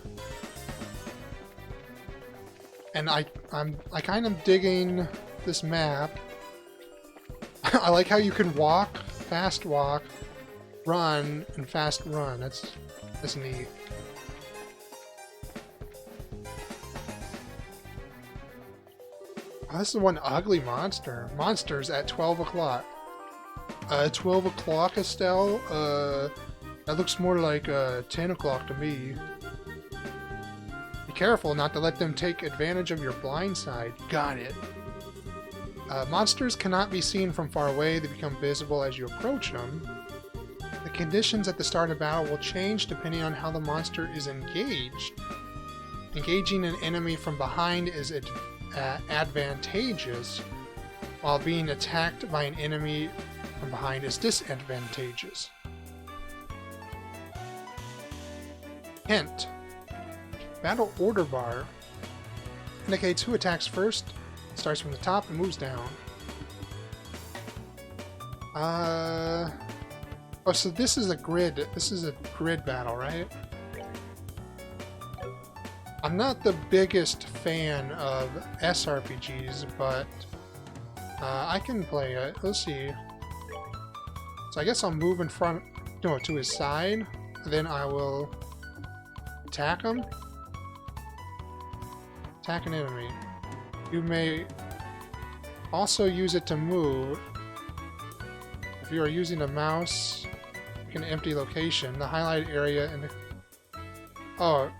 And I kind of digging this map. I like how you can walk, fast walk, run, and fast run. That's neat. Oh, this is one ugly monster. Monsters at 12 o'clock. 12 o'clock, Estelle? That looks more like 10 o'clock to me. Be careful not to let them take advantage of your blind side. Got it. Monsters cannot be seen from far away. They become visible as you approach them. The conditions at the start of battle will change depending on how the monster is engaged. Engaging an enemy from behind is advantageous, while being attacked by an enemy from behind is disadvantageous. Hint. Battle order bar indicates who attacks first, starts from the top and moves down. Oh, so this is a grid. This is a grid battle, right? I'm not the biggest fan of SRPGs, but I can play it. Let's see. So I guess I'll move in front, no, to his side, then I will attack him. Attack an enemy. You may also use it to move. If you are using a mouse, you can empty location. The highlight area in the... Oh,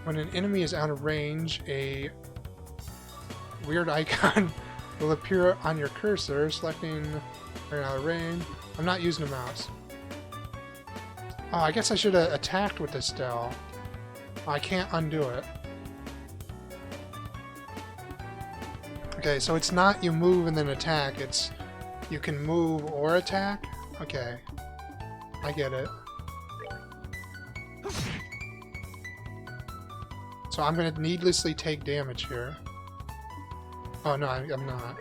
when an enemy is out of range, a weird icon will appear on your cursor, selecting right out of range. I'm not using a mouse. Oh, I guess I should have attacked with Estelle. I can't undo it. Okay, so it's not you move and then attack, it's you can move or attack? Okay. I get it. So I'm going to needlessly take damage here. Oh no, I'm not.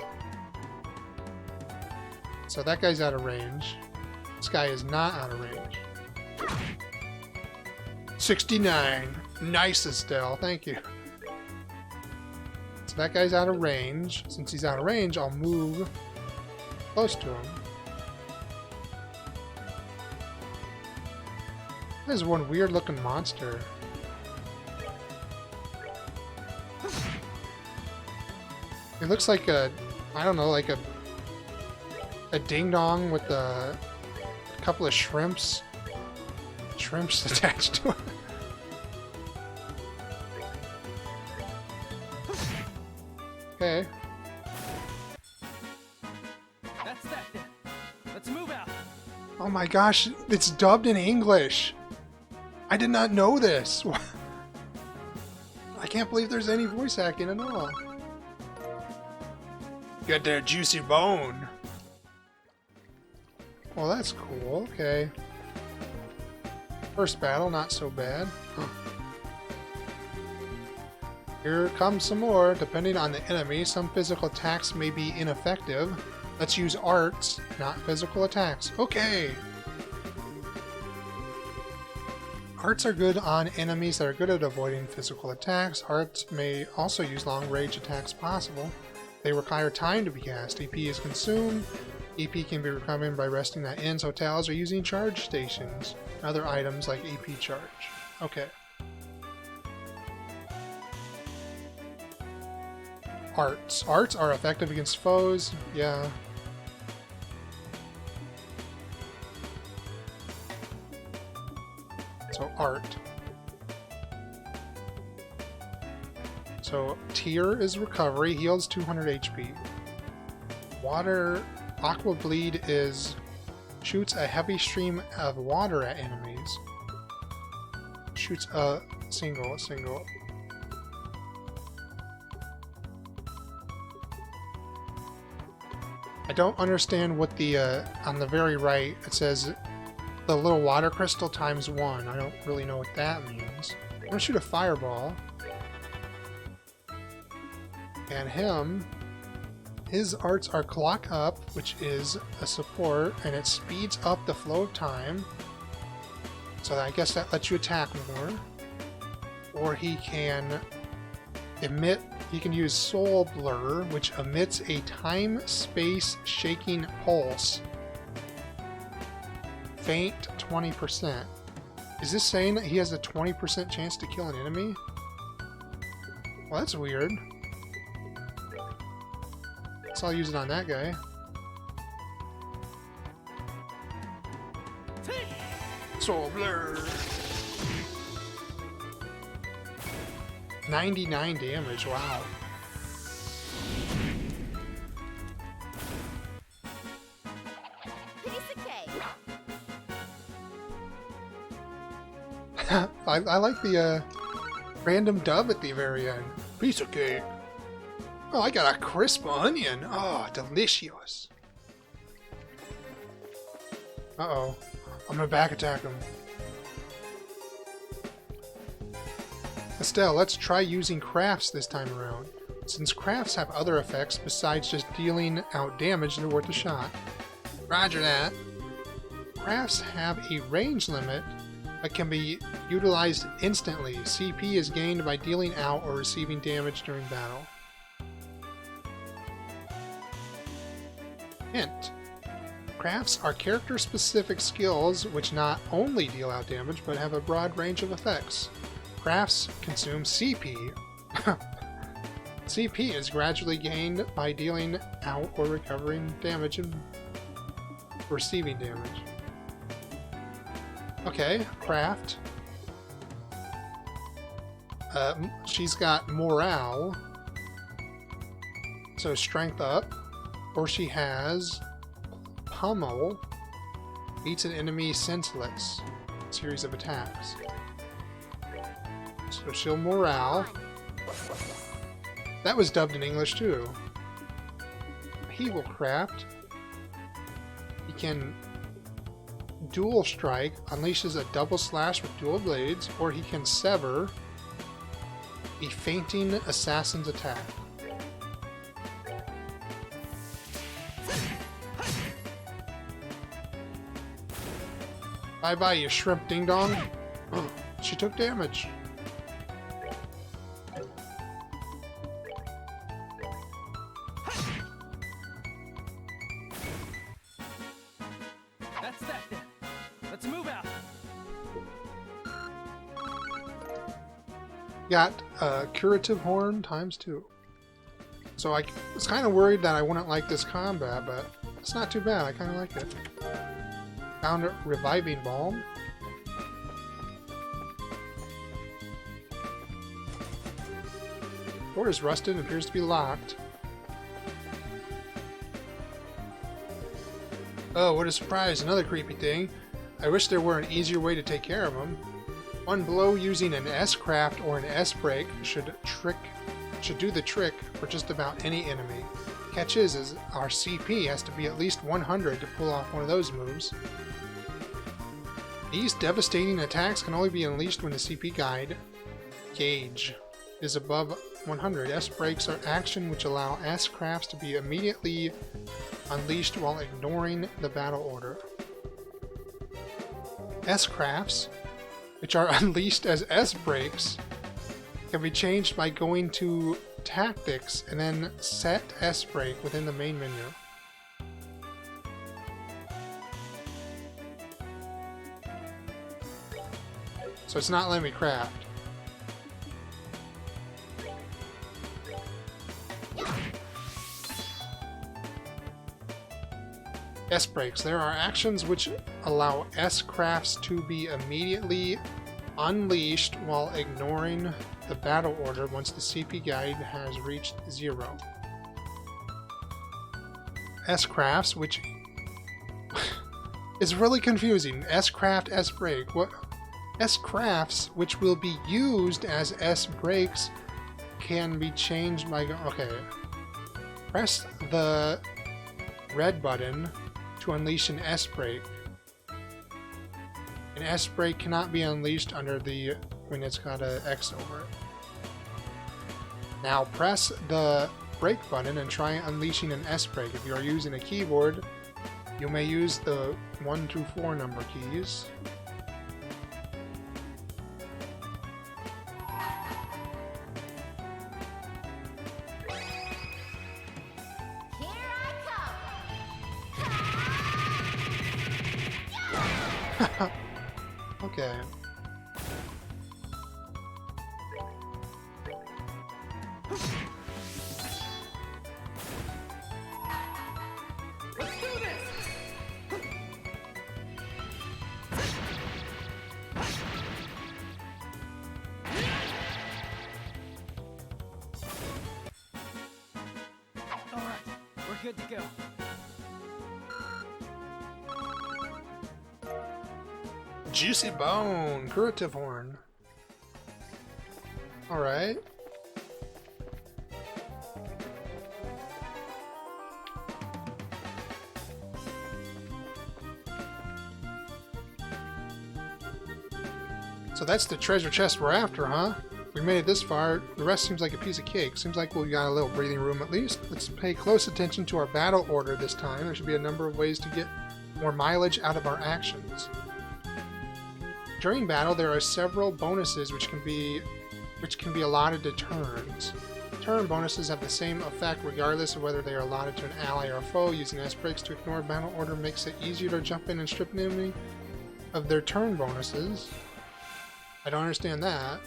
So that guy's out of range. This guy is not out of range. 69! Nice, Estelle, thank you. So that guy's out of range. Since he's out of range, I'll move close to him. There's one weird looking monster. It looks like a, I don't know, like a ding-dong with a couple of shrimps attached to it. Okay. That's that then. Let's move out. Oh my gosh, it's dubbed in English. I did not know this. I can't believe there's any voice acting at all. Got that juicy bone. Well, that's cool. Okay. First battle, not so bad. Here comes some more. Depending on the enemy, some physical attacks may be ineffective. Let's use arts, not physical attacks. Okay! Arts are good on enemies that are good at avoiding physical attacks. Arts may also use long-range attacks possible. They require time to be cast. EP is consumed. EP can be recovered by resting at inns, hotels, or using charge stations. Other items like EP charge. Okay. Arts. Arts are effective against foes. Yeah. So art. So Tear is recovery, heals 200 HP. Water, Aqua Bleed is shoots a heavy stream of water at enemies. Shoots a single. I don't understand what the, on the very right, it says the little water crystal times 1. I don't really know what that means. I'm gonna shoot a fireball. And his arts are Clock Up, which is a support, and it speeds up the flow of time. So I guess that lets you attack more. Or he can use Soul Blur, which emits a time-space shaking pulse. Faint 20%. Is this saying that he has a 20% chance to kill an enemy? Well, that's weird. So I'll use it on that guy. Soul Blur! 99 damage, wow. Piece of cake. I like the random dub at the very end. Piece of cake. Oh, I got a crisp onion. Oh, delicious. Uh-oh. I'm gonna back attack him. Estelle, let's try using crafts this time around. Since crafts have other effects besides just dealing out damage, they're worth a shot. Roger that. Crafts have a range limit but can be utilized instantly. CP is gained by dealing out or receiving damage during battle. Hint. Crafts are character-specific skills which not only deal out damage, but have a broad range of effects. Crafts consume CP. CP is gradually gained by dealing out or recovering damage and receiving damage. Okay, craft. She's got morale. So strength up. Or she has pummel, beats an enemy senseless. Series of attacks. So she'll morale. That was dubbed in English too. He will craft. He can dual strike, unleashes a double slash with dual blades, or he can sever a fainting assassin's attack. Bye bye, you shrimp ding dong. She took damage. That's that then. Let's move out. Got curative horn ×2. So I was kind of worried that I wouldn't like this combat, but it's not too bad. I kind of like it. Found a reviving balm. Door is rusted and appears to be locked. Oh, what a surprise! Another creepy thing. I wish there were an easier way to take care of them. One blow using an S-craft or an S-break should do the trick for just about any enemy. Catch is our CP has to be at least 100 to pull off one of those moves. These devastating attacks can only be unleashed when the CP gauge is above 100. S-breaks are action which allow S-crafts to be immediately unleashed while ignoring the battle order. S-crafts, which are unleashed as S-breaks, can be changed by going to Tactics and then set S-break within the main menu. So it's not letting me craft. S-breaks. There are actions which allow S-crafts to be immediately unleashed while ignoring the battle order once the CP guide has reached 0. S-crafts, which is really confusing. S-craft, S-break. What? S-crafts, which will be used as S-breaks, can be changed by... Okay. Press the red button to unleash an S-break. An S-break cannot be unleashed under the... when it's got an X over it. Now press the break button and try unleashing an S-break. If you are using a keyboard, you may use the 1 through 4 number keys. Okay. Let's do this! All right, we're good to go. Juicy bone, curative horn. Alright. So that's the treasure chest we're after, huh? We made it this far. The rest seems like a piece of cake. Seems like we got a little breathing room at least. Let's pay close attention to our battle order this time. There should be a number of ways to get more mileage out of our actions. During battle, there are several bonuses which can be allotted to turns. Turn bonuses have the same effect regardless of whether they are allotted to an ally or a foe. Using S-breaks to ignore battle order makes it easier to jump in and strip an enemy of their turn bonuses. I don't understand that.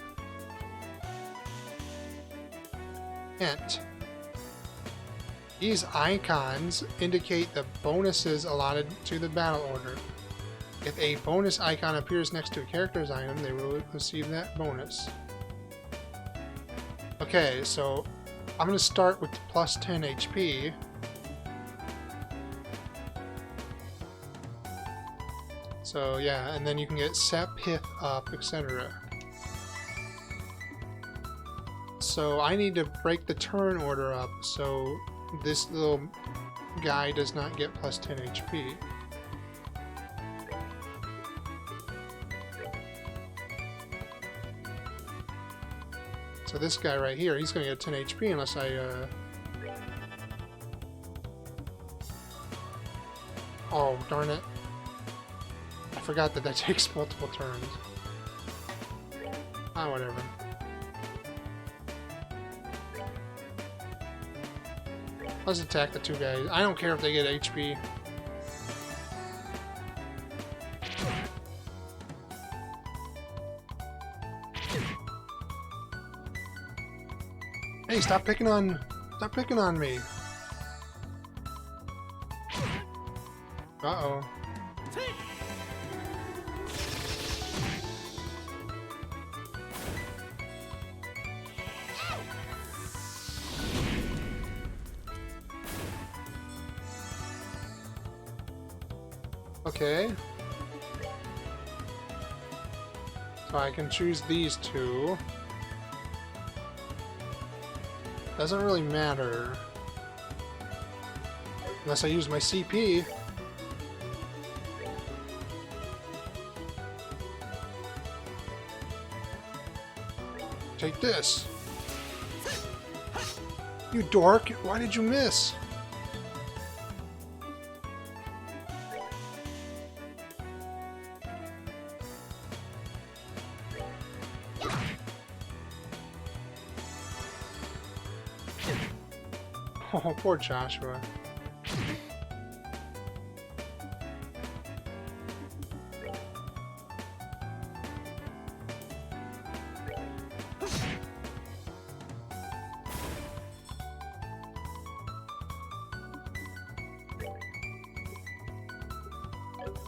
Hint. These icons indicate the bonuses allotted to the battle order. If a bonus icon appears next to a character's item, they will receive that bonus. Okay, so I'm going to start with plus 10 HP. So yeah, and then you can get set pith up, etc. So I need to break the turn order up so this little guy does not get plus 10 HP. So this guy right here, he's going to get 10 HP unless I, Oh, darn it. I forgot that that takes multiple turns. Ah, whatever. Let's attack the two guys. I don't care if they get HP. Hey, stop picking on me. Uh-oh. Okay. So I can choose these two. Doesn't really matter. Unless I use my CP. Take this. You dork! Why did you miss? Oh, poor Joshua.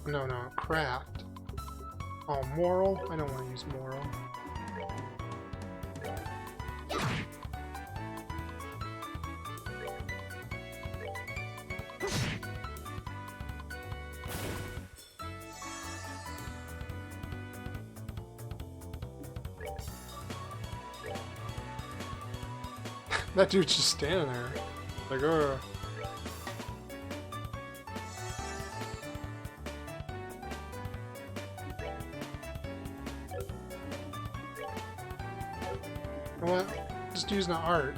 No, craft. Oh, moral? I don't want to use moral. That dude's just standing there. Like, You know what? Just using the art.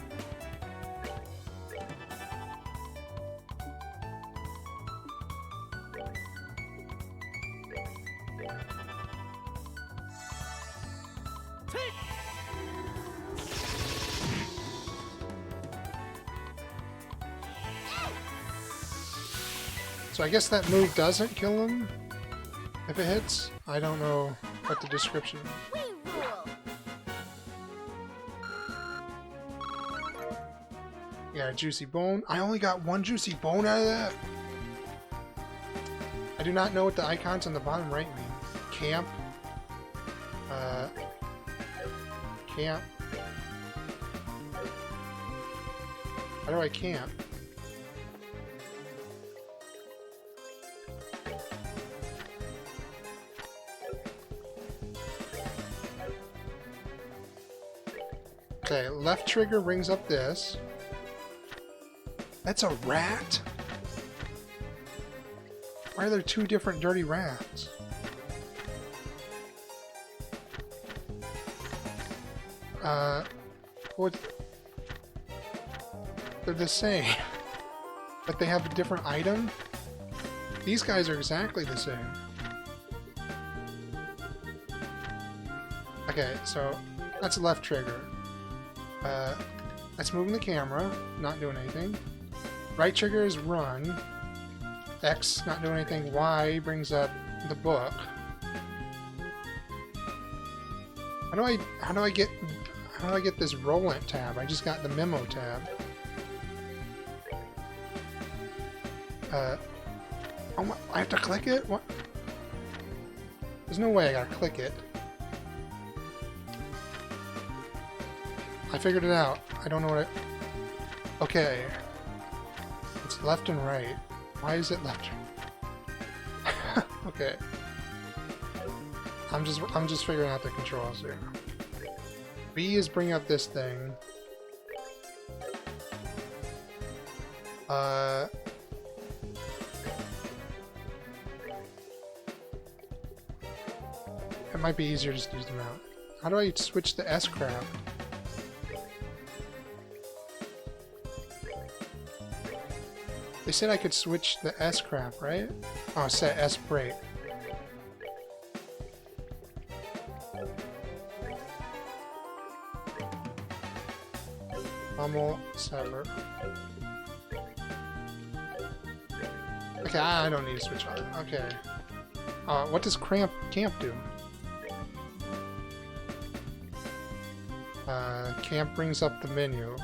So I guess that move doesn't kill him if it hits. I don't know what the description. Yeah, juicy bone. I only got one juicy bone out of that. I do not know what the icons on the bottom right mean. Camp. Camp. How do I camp? Okay, left trigger brings up this. That's a rat? Why are there two different dirty rats? What? They're the same. But they have a different item? These guys are exactly the same. Okay, so that's left trigger. That's moving the camera, not doing anything. Right trigger is run. X, not doing anything. Y brings up the book. How do I get this Rollant tab? I just got the memo tab. Oh my, I have to click it? What? There's no way I gotta click it. I figured it out. I don't know what I... Okay. It's left and right. Why is it left? Okay. I'm just figuring out the controls here. B is bring up this thing. It might be easier just to use them out. How do I switch the S crap? They said I could switch the S crap, right? Oh, set S brake. Pummel, sever. Okay, I don't need to switch on it. Okay. What does camp do? Camp brings up the menu.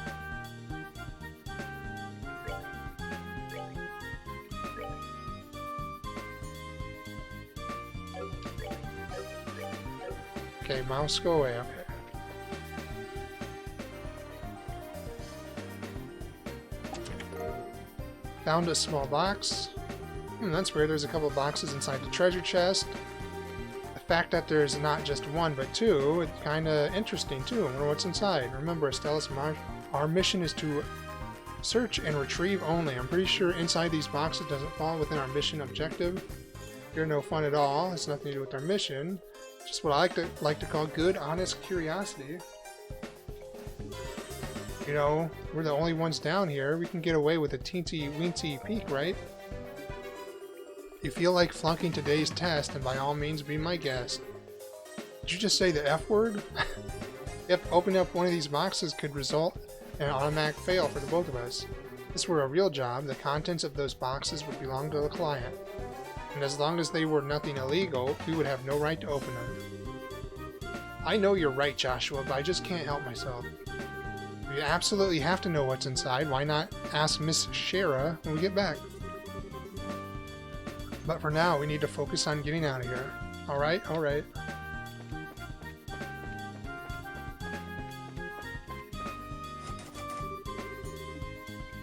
Okay, mouse go away. Okay. Found a small box. That's weird. There's a couple of boxes inside the treasure chest. The fact that there's not just one but two, it's kind of interesting too. I wonder what's inside. Remember, Stella's our mission is to search and retrieve only. I'm pretty sure inside these boxes doesn't fall within our mission objective. You're no fun at all. It's nothing to do with our mission. Just what I like to call good, honest curiosity. You know, we're the only ones down here. We can get away with a teensy-weensy peek, right? If you feel like flunking today's test, then by all means be my guest. Did you just say the F word? Yep, opening up one of these boxes could result in an automatic fail for the both of us. If this were a real job, the contents of those boxes would belong to the client. And as long as they were nothing illegal, we would have no right to open them. I know you're right, Joshua, but I just can't help myself. We absolutely have to know what's inside. Why not ask Miss Shara when we get back? But for now, we need to focus on getting out of here. Alright, alright.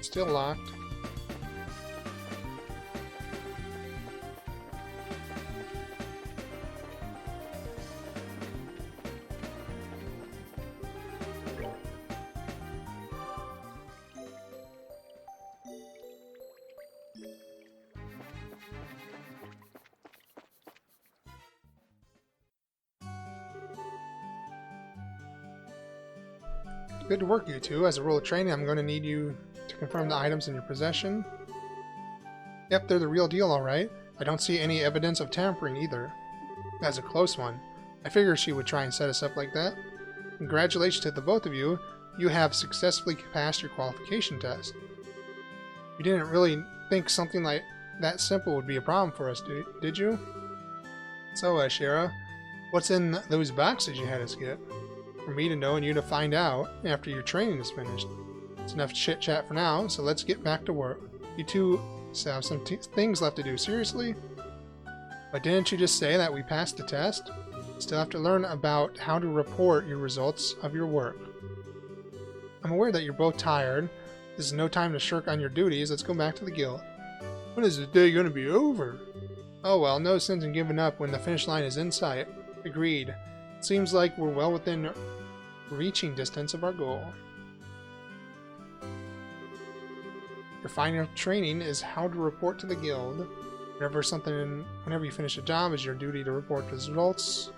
Still locked. Good work, you two. As a rule of training, I'm going to need you to confirm the items in your possession. Yep, they're the real deal, alright. I don't see any evidence of tampering either. That's a close one. I figured she would try and set us up like that. Congratulations to the both of you. You have successfully passed your qualification test. You didn't really think something like that simple would be a problem for us, did you? So, Shara, what's in those boxes you had us get? For me to know and you to find out after your training is finished. It's enough chit-chat for now, so let's get back to work. You two still have some things left to do. Seriously? But didn't you just say that we passed the test? Still have to learn about how to report your results of your work. I'm aware that you're both tired. This is no time to shirk on your duties. Let's go back to the guild. When is the day going to be over? Oh well, no sense in giving up when the finish line is in sight. Agreed. Seems like we're well within reaching distance of our goal. Your final training is how to report to the guild. Whenever you finish a job, is your duty to report the results.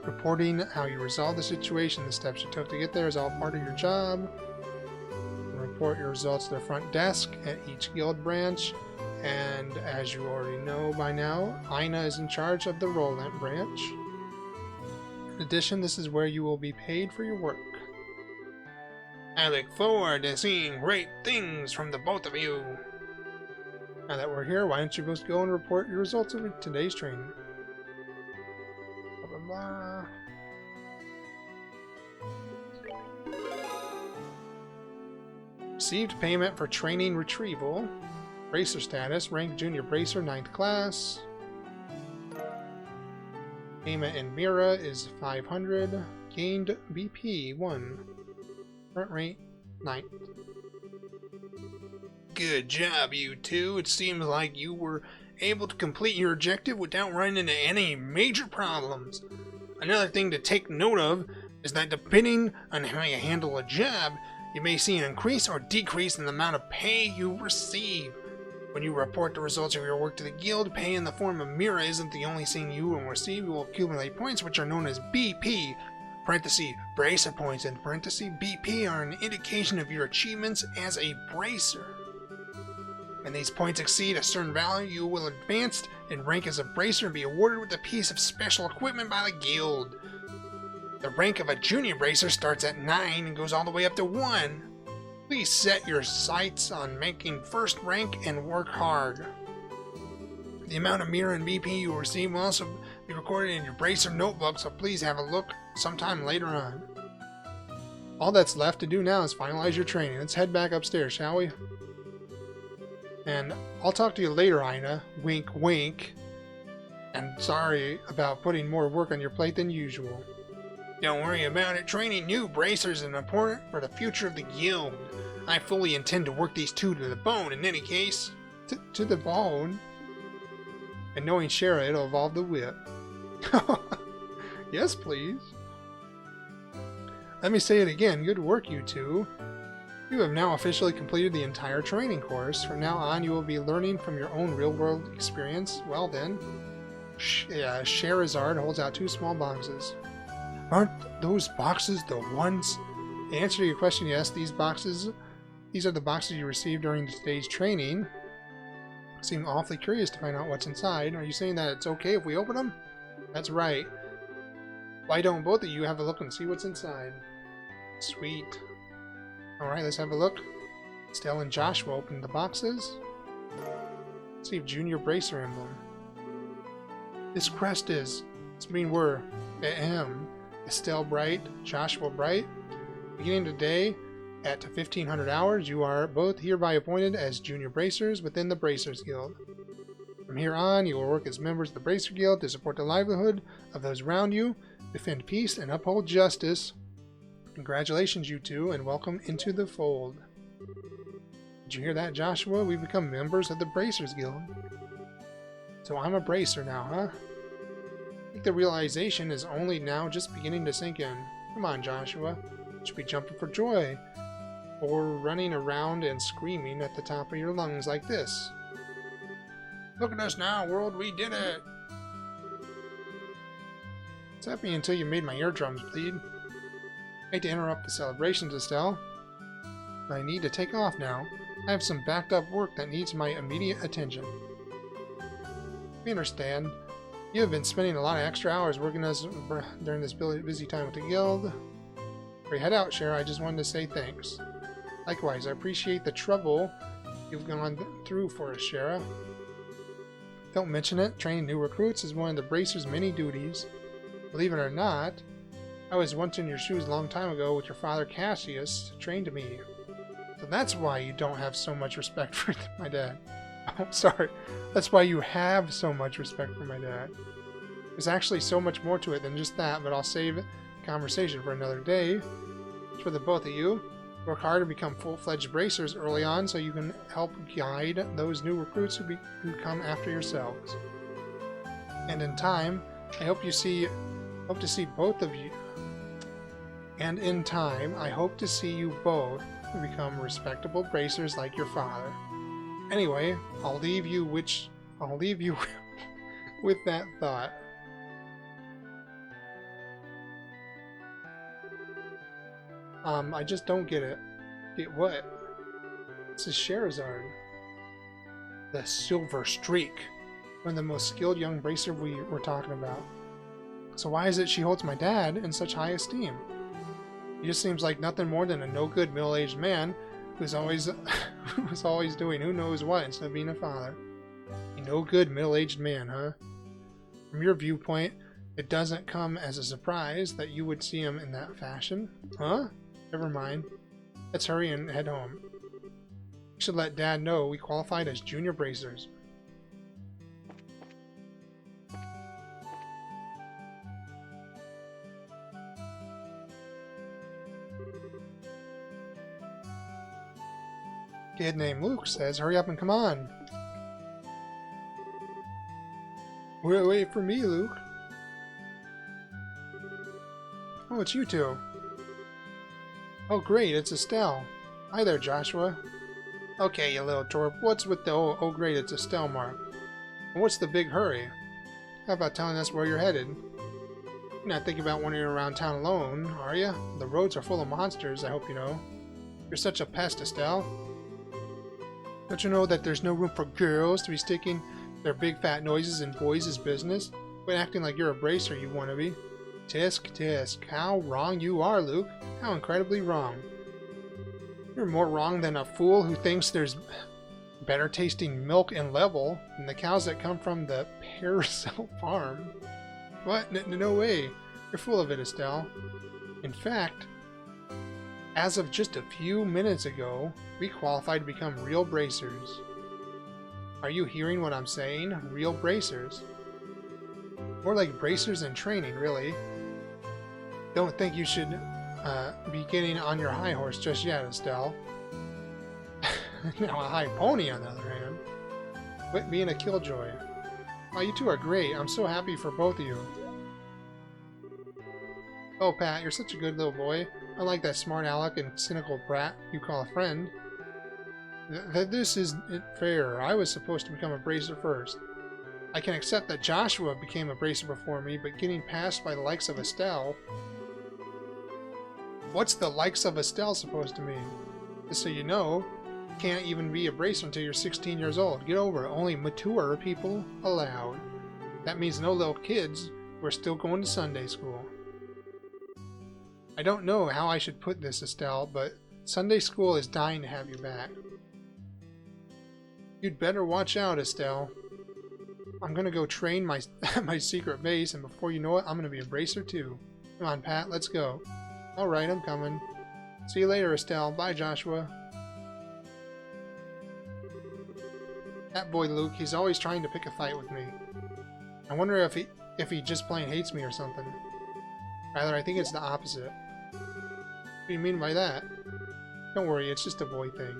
Reporting how you resolve the situation, the steps you took to get there is all part of your job. Report your results to the front desk at each guild branch. And as you already know by now, Aina is in charge of the Roland branch. In addition, this is where you will be paid for your work. I look forward to seeing great things from the both of you. Now that we're here, why don't you both go and report your results of today's training? Blah, blah, blah. Received payment for training retrieval. Bracer status, rank junior bracer, 9th class. Payment in Mira is 500. Gained BP 1. Current rate 9th. Good job, you two. It seems like you were able to complete your objective without running into any major problems. Another thing to take note of is that depending on how you handle a job, you may see an increase or decrease in the amount of pay you receive. When you report the results of your work to the guild, pay in the form of Mira isn't the only thing you will receive. You will accumulate points, which are known as BP, parenthesis, bracer points, and parenthesis, BP are an indication of your achievements as a bracer. When these points exceed a certain value, you will advance in rank as a bracer and be awarded with a piece of special equipment by the guild. The rank of a junior bracer starts at 9 and goes all the way up to 1. Please set your sights on making first rank and work hard. The amount of Mira and BP you will receive will also be recorded in your bracer notebook, so please have a look sometime later on. All that's left to do now is finalize your training. Let's head back upstairs, shall we? And I'll talk to you later, Aina. Wink, wink. And sorry about putting more work on your plate than usual. Don't worry about it. Training new bracers is important for the future of the guild. I fully intend to work these two to the bone in any case. To the bone? And knowing Shara, it'll involve the whip. Yes, please. Let me say it again. Good work, you two. You have now officially completed the entire training course. From now on, you will be learning from your own real-world experience. Well then. Sherazard holds out 2 small boxes. Aren't those boxes the ones? In answer to your question, yes, these are the boxes you received during today's training. You seem awfully curious to find out what's inside. Are you saying that it's okay if we open them? That's right. Why don't both of you have a look and see what's inside? Sweet. Alright, let's have a look. Estelle and Joshua open the boxes. Let's see if Junior Bracer emblem. This crest is. This means we're Estelle Bright, Joshua Bright. Beginning today at 1500 hours, you are both hereby appointed as Junior Bracers within the Bracers Guild. From here on, you will work as members of the Bracer Guild to support the livelihood of those around you, defend peace, and uphold justice. Congratulations, you two, and welcome into the fold. Did you hear that, Joshua? We've become members of the Bracers Guild. So I'm a Bracer now, huh? I think the realization is only now just beginning to sink in. Come on, Joshua. You should be jumping for joy, or running around and screaming at the top of your lungs like this. Look at us now, world, we did it! It's happy until you made my eardrums bleed. I hate to interrupt the celebrations, Estelle, but I need to take off now. I have some backed up work that needs my immediate attention. We understand. You have been spending a lot of extra hours working us during this busy time with the guild. Before you head out, Shara, I just wanted to say thanks. Likewise, I appreciate the trouble you've gone through for us, Shara. Don't mention it. Training new recruits is one of the Bracer's many duties. Believe it or not, I was once in your shoes a long time ago with your father Cassius, trained me. So that's why you don't have so much respect for my dad. Oh, sorry. That's why you have so much respect for my dad. There's actually so much more to it than just that, but I'll save the conversation for another day. For the both of you, work hard to become full-fledged Bracers early on so you can help guide those new recruits who come after yourselves. And in time, I hope to see both of you. And in time, I hope to see you both become respectable Bracers like your father. Anyway, I'll leave you with that thought. I just don't get it. Get what? This is Charizard. The Silver Streak. One of the most skilled young Bracer we were talking about. So why is it she holds my dad in such high esteem? He just seems like nothing more than a no-good middle-aged man who's always doing who knows what instead of being a father. A no-good middle-aged man, huh? From your viewpoint, it doesn't come as a surprise that you would see him in that fashion. Huh? Never mind. Let's hurry and head home. We should let Dad know we qualified as junior Bracers. Kid named Luke says, hurry up and come on. Wait for me, Luke. Oh, it's you two. Oh, great, it's Estelle. Hi there, Joshua. Okay, you little twerp, what's with the oh great, it's Estelle mark? And what's the big hurry? How about telling us where you're headed? You're not thinking about wandering around town alone, are you? The roads are full of monsters, I hope you know. You're such a pest, Estelle. Don't you know that there's no room for girls to be sticking their big fat noises in boys' business? Quit acting like you're a Bracer, you wannabe. Tisk, tisk. How wrong you are, Luke. How incredibly wrong. You're more wrong than a fool who thinks there's better tasting milk and level than the cows that come from the Paracel farm. What? No way. You're full of it, Estelle. In fact, as of just a few minutes ago, we qualified to become real Bracers. Are you hearing what I'm saying? Real Bracers. More like Bracers in training, really. Don't think you should be getting on your high horse just yet, Estelle. Now a high pony, on the other hand. Quit being a killjoy. Oh, you two are great. I'm so happy for both of you. Oh, Pat, you're such a good little boy. Unlike that smart aleck and cynical brat you call a friend. This isn't fair. I was supposed to become a Bracer first. I can accept that Joshua became a Bracer before me, but getting passed by the likes of Estelle... What's the likes of Estelle supposed to mean? Just so you know, you can't even be a Bracer until you're 16 years old. Get over it. Only mature people allowed. That means no little kids who are still going to Sunday school. I don't know how I should put this, Estelle, but Sunday school is dying to have you back. You'd better watch out, Estelle. I'm gonna go train my secret base, and before you know it, I'm gonna be a Bracer too. Come on, Pat, let's go. Alright, I'm coming. See you later, Estelle. Bye, Joshua. That boy Luke, he's always trying to pick a fight with me. I wonder if he just plain hates me or something. Rather, I think it's the opposite. What do you mean by that? Don't worry, it's just a boy thing.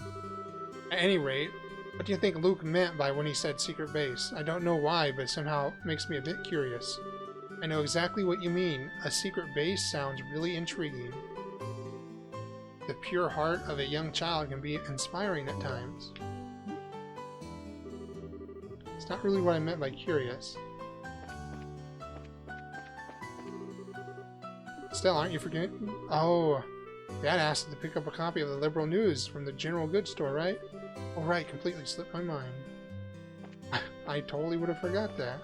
At any rate, what do you think Luke meant by when he said secret base? I don't know why, but somehow it makes me a bit curious. I know exactly what you mean. A secret base sounds really intriguing. The pure heart of a young child can be inspiring at times. It's not really what I meant by curious. Still, aren't you forgetting? Oh, Dad asked to pick up a copy of the Liberal News from the General Goods store, right? Oh, right, completely slipped my mind. I totally would have forgot that.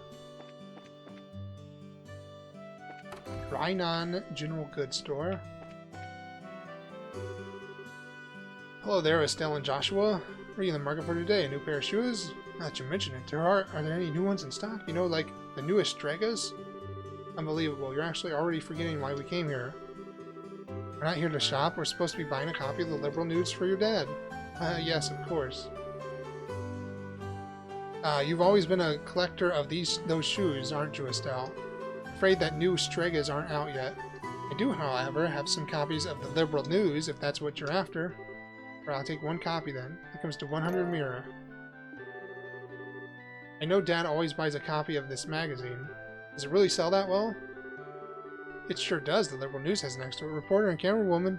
Rhinon General Goods Store. Hello there, Estelle and Joshua. What are you in the market for today? A new pair of shoes? Now that you mention it, are there any new ones in stock? You know, like the newest Stregas? Unbelievable, you're actually already forgetting why we came here. We're not here to shop, we're supposed to be buying a copy of the Liberal News for your dad. Yes, of course. You've always been a collector of those shoes, aren't you, Estelle? Afraid that new Stregas aren't out yet. I do, however, have some copies of the Liberal News, if that's what you're after. Or I'll take one copy then. It comes to 100 Mira. I know Dad always buys a copy of this magazine. Does it really sell that well? It sure does. The Liberal News has an expert reporter and camerawoman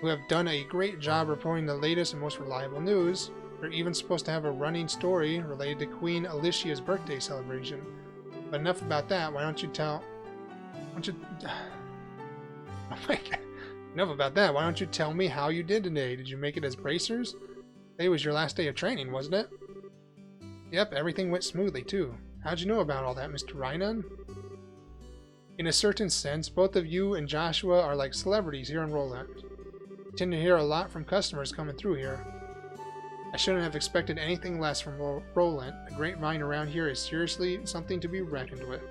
who have done a great job reporting the latest and most reliable news. They're even supposed to have a running story related to Queen Alicia's birthday celebration. But enough about that. Why don't you tell... Oh my God. Enough about that. Why don't you tell me how you did today? Did you make it as bracers? Today was your last day of training, wasn't it? Yep, everything went smoothly too. How'd you know about all that, Mr. Rhinon? In a certain sense, both of you and Joshua are like celebrities here in Roland. You tend to hear a lot from customers coming through here. I shouldn't have expected anything less from Roland. The grapevine around here is seriously something to be reckoned with.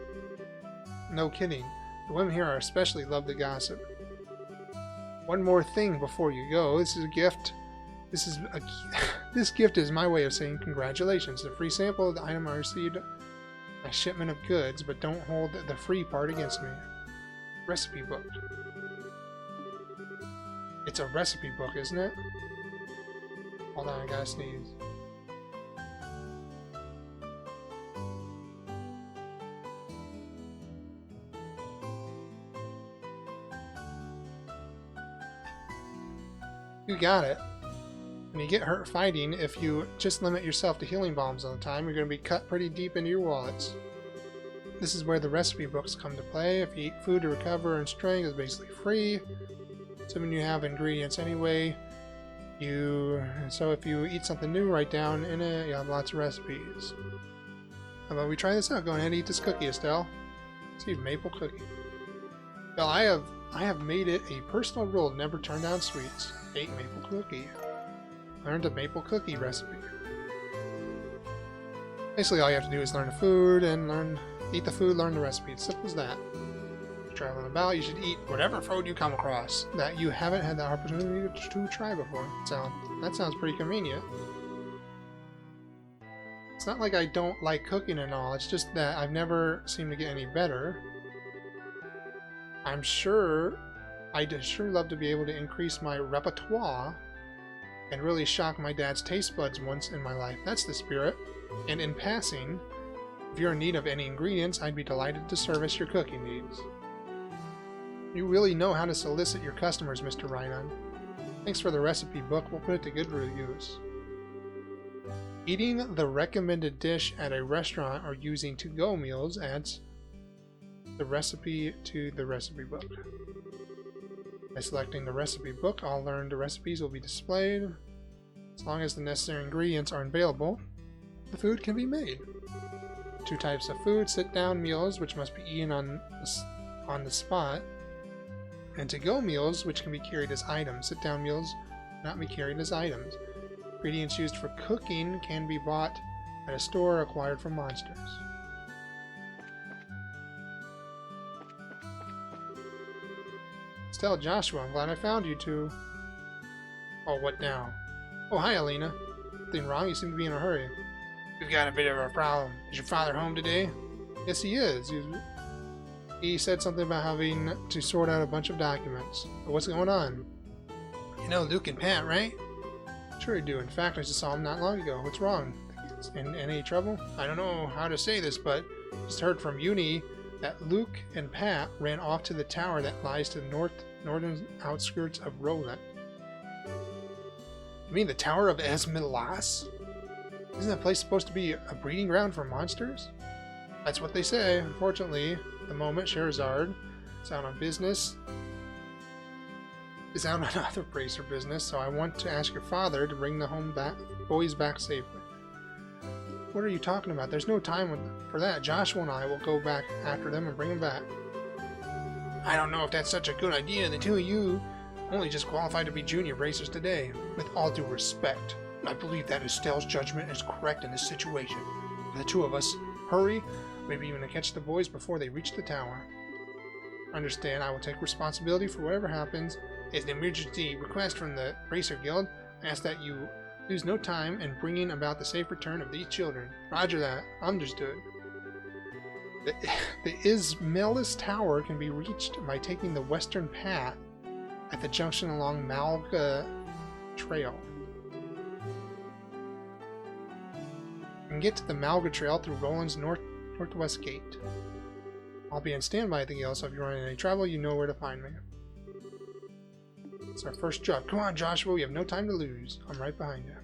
No kidding. The women here are especially love to gossip. One more thing before you go. This is a gift. This gift is my way of saying congratulations. A free sample of the item I received. A shipment of goods, but don't hold the free part against me. Recipe book. It's a recipe book, isn't it? Hold on, I gotta sneeze. You got it. When you get hurt fighting, if you just limit yourself to healing bombs all the time, you're going to be cut pretty deep into your wallets. This is where the recipe books come to play. If you eat food to recover and strength, it's basically free. So when you have ingredients anyway, so if you eat something new, write down in it, you have lots of recipes. How about we try this out? Go ahead and eat this cookie, Estelle. See, maple cookie. Well, I have made it a personal rule to never turn down sweets. Ate maple cookie. Learned a maple cookie recipe. Basically, all you have to do is learn the food and eat the food, learn the recipe. It's simple as that. If you're traveling about, you should eat whatever food you come across that you haven't had the opportunity to try before. So that sounds pretty convenient. It's not like I don't like cooking and all. It's just that I've never seemed to get any better. I'm sure I'd sure love to be able to increase my repertoire and really shock my dad's taste buds once in my life. That's the spirit. And in passing, if you're in need of any ingredients, I'd be delighted to service your cooking needs. You really know how to solicit your customers, Mr. Rhinon. Thanks for the recipe book. We'll put it to good use. Eating the recommended dish at a restaurant or using to-go meals adds the recipe to the recipe book. By selecting the recipe book, all learned recipes will be displayed. As long as the necessary ingredients are available, the food can be made. Two types of food: sit-down meals, which must be eaten on the spot, and to-go meals, which can be carried as items. Sit-down meals cannot be carried as items. Ingredients used for cooking can be bought at a store or acquired from monsters. Tell Joshua, I'm glad I found you two. Oh, what now? Oh, hi, Alina. Nothing wrong? You seem to be in a hurry. We've got a bit of a problem. Is your father home today? Yes, he is. He said something about having to sort out a bunch of documents. But what's going on? You know Luke and Pat, right? Sure you do. In fact, I just saw him not long ago. What's wrong? In any trouble? I don't know how to say this, but just heard from Uni that Luke and Pat ran off to the tower that lies to the northern outskirts of Roland. You mean the Tower of Esmilas? Isn't that place supposed to be a breeding ground for monsters? That's what they say. Unfortunately, at the moment, Scheherazade is out on business. Is out on other bracer business, so I want to ask your father to bring the boys back safely. What are you talking about? There's no time for that. Joshua and I will go back after them and bring them back. I don't know if that's such a good idea. The two of you only just qualified to be junior bracers today. With all due respect, I believe that Estelle's judgment is correct in this situation. The two of us hurry, maybe even to catch the boys before they reach the tower. Understand, I will take responsibility for whatever happens. As an emergency request from the Bracer Guild, I ask that you lose no time in bringing about the safe return of these children. Roger that. Understood. The Ismailis Tower can be reached by taking the western path at the junction along Malga Trail. You can get to the Malga Trail through Roland's northwest gate. I'll be on standby at the guild, so if you run into any trouble, you know where to find me. It's our first job. Come on, Joshua, we have no time to lose. I'm right behind you.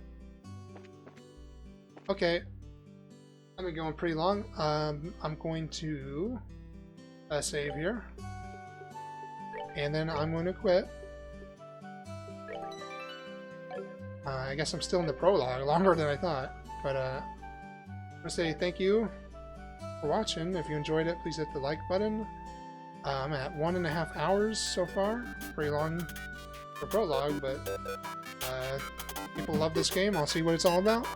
Okay. I've been going pretty long. I'm going to save here. And then I'm going to quit. I guess I'm still in the prologue, longer than I thought. But I'm going to say thank you for watching. If you enjoyed it, please hit the like button. I'm at 1.5 hours so far. Pretty long for prologue, but people love this game. I'll see what it's all about.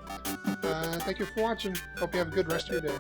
Thank you for watching. Hope you have a good rest of your day.